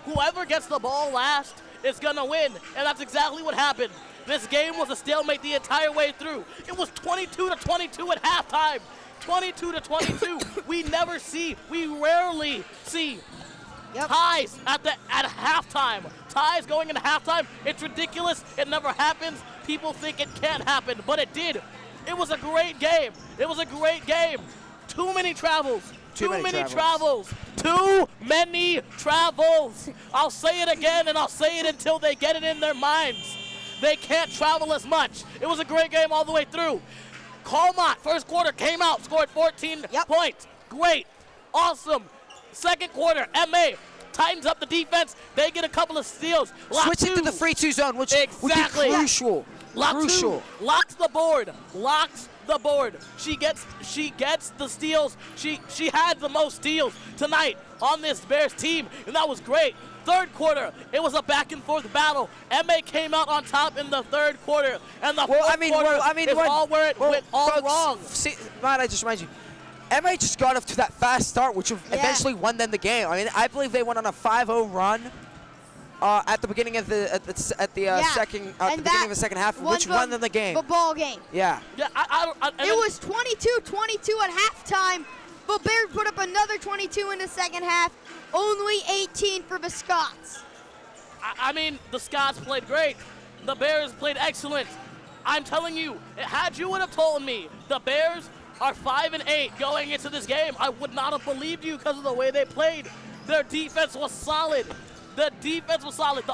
whoever gets the ball last is going to win. And that's exactly what happened. This game was a stalemate the entire way through. It was 22-22 at halftime. 22-22. We rarely see ties at halftime. Ties going into halftime. It's ridiculous. It never happens. People think it can't happen, but it did. It was a great game. Too many travels. Too many travels. I'll say it again, and I'll say it until they get it in their minds. They can't travel as much. It was a great game all the way through. Carlmont, first quarter, came out, scored 14 points. Great. Awesome. Second quarter, MA tightens up the defense. They get a couple of steals. Switch it to the 3-2 zone, which would be crucial. Locks the board. She gets the steals. She had the most steals tonight on this Bears team, and that was great. Third quarter, it was a back and forth battle. MA came out on top in the third quarter, and the fourth quarter is all where it went all wrong. See, Matt, I just remind you, MA just got off to that fast start, which eventually won them the game. I mean, I believe they went on a 5-0 run at the beginning of the beginning of the second half, which won them the game. The ball game. Yeah. It was 22-22 at halftime. The Bears put up another 22 in the second half. Only 18 for the Scots. I mean, the Scots played great. The Bears played excellent. I'm telling you, had you would have told me the Bears are 5-8 going into this game, I would not have believed you because of the way they played. Their defense was solid. The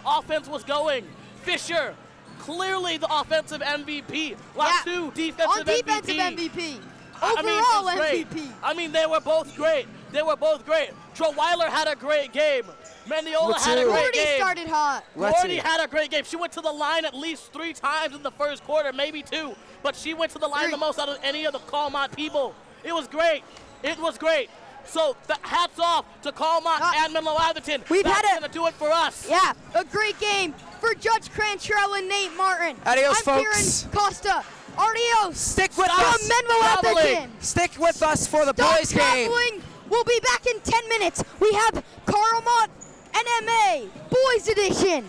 offense was going. Fisher, clearly the offensive MVP. Latu, defensive MVP. Overall MVP. I mean, they were both great. Weiler had a great game. Mendiola had a great game. Started hot. Gordy had a great game. She went to the line at least 3 times in the first quarter, maybe 2. But she went to the line the most out of any of the Carlmont people. It was great. So hats off to Carlmont and Menlo-Atherton. We've That's had going to do it for us. Yeah, a great game for Judge Crantrell and Nate Martin. Adios, I'm folks. Kieran Costa. Adios. Stick with From us. Menlo-Atherton. Stick with us for the Stop boys game. traveling. We'll be back in 10 minutes. We have Carlmont NMA Boys Edition.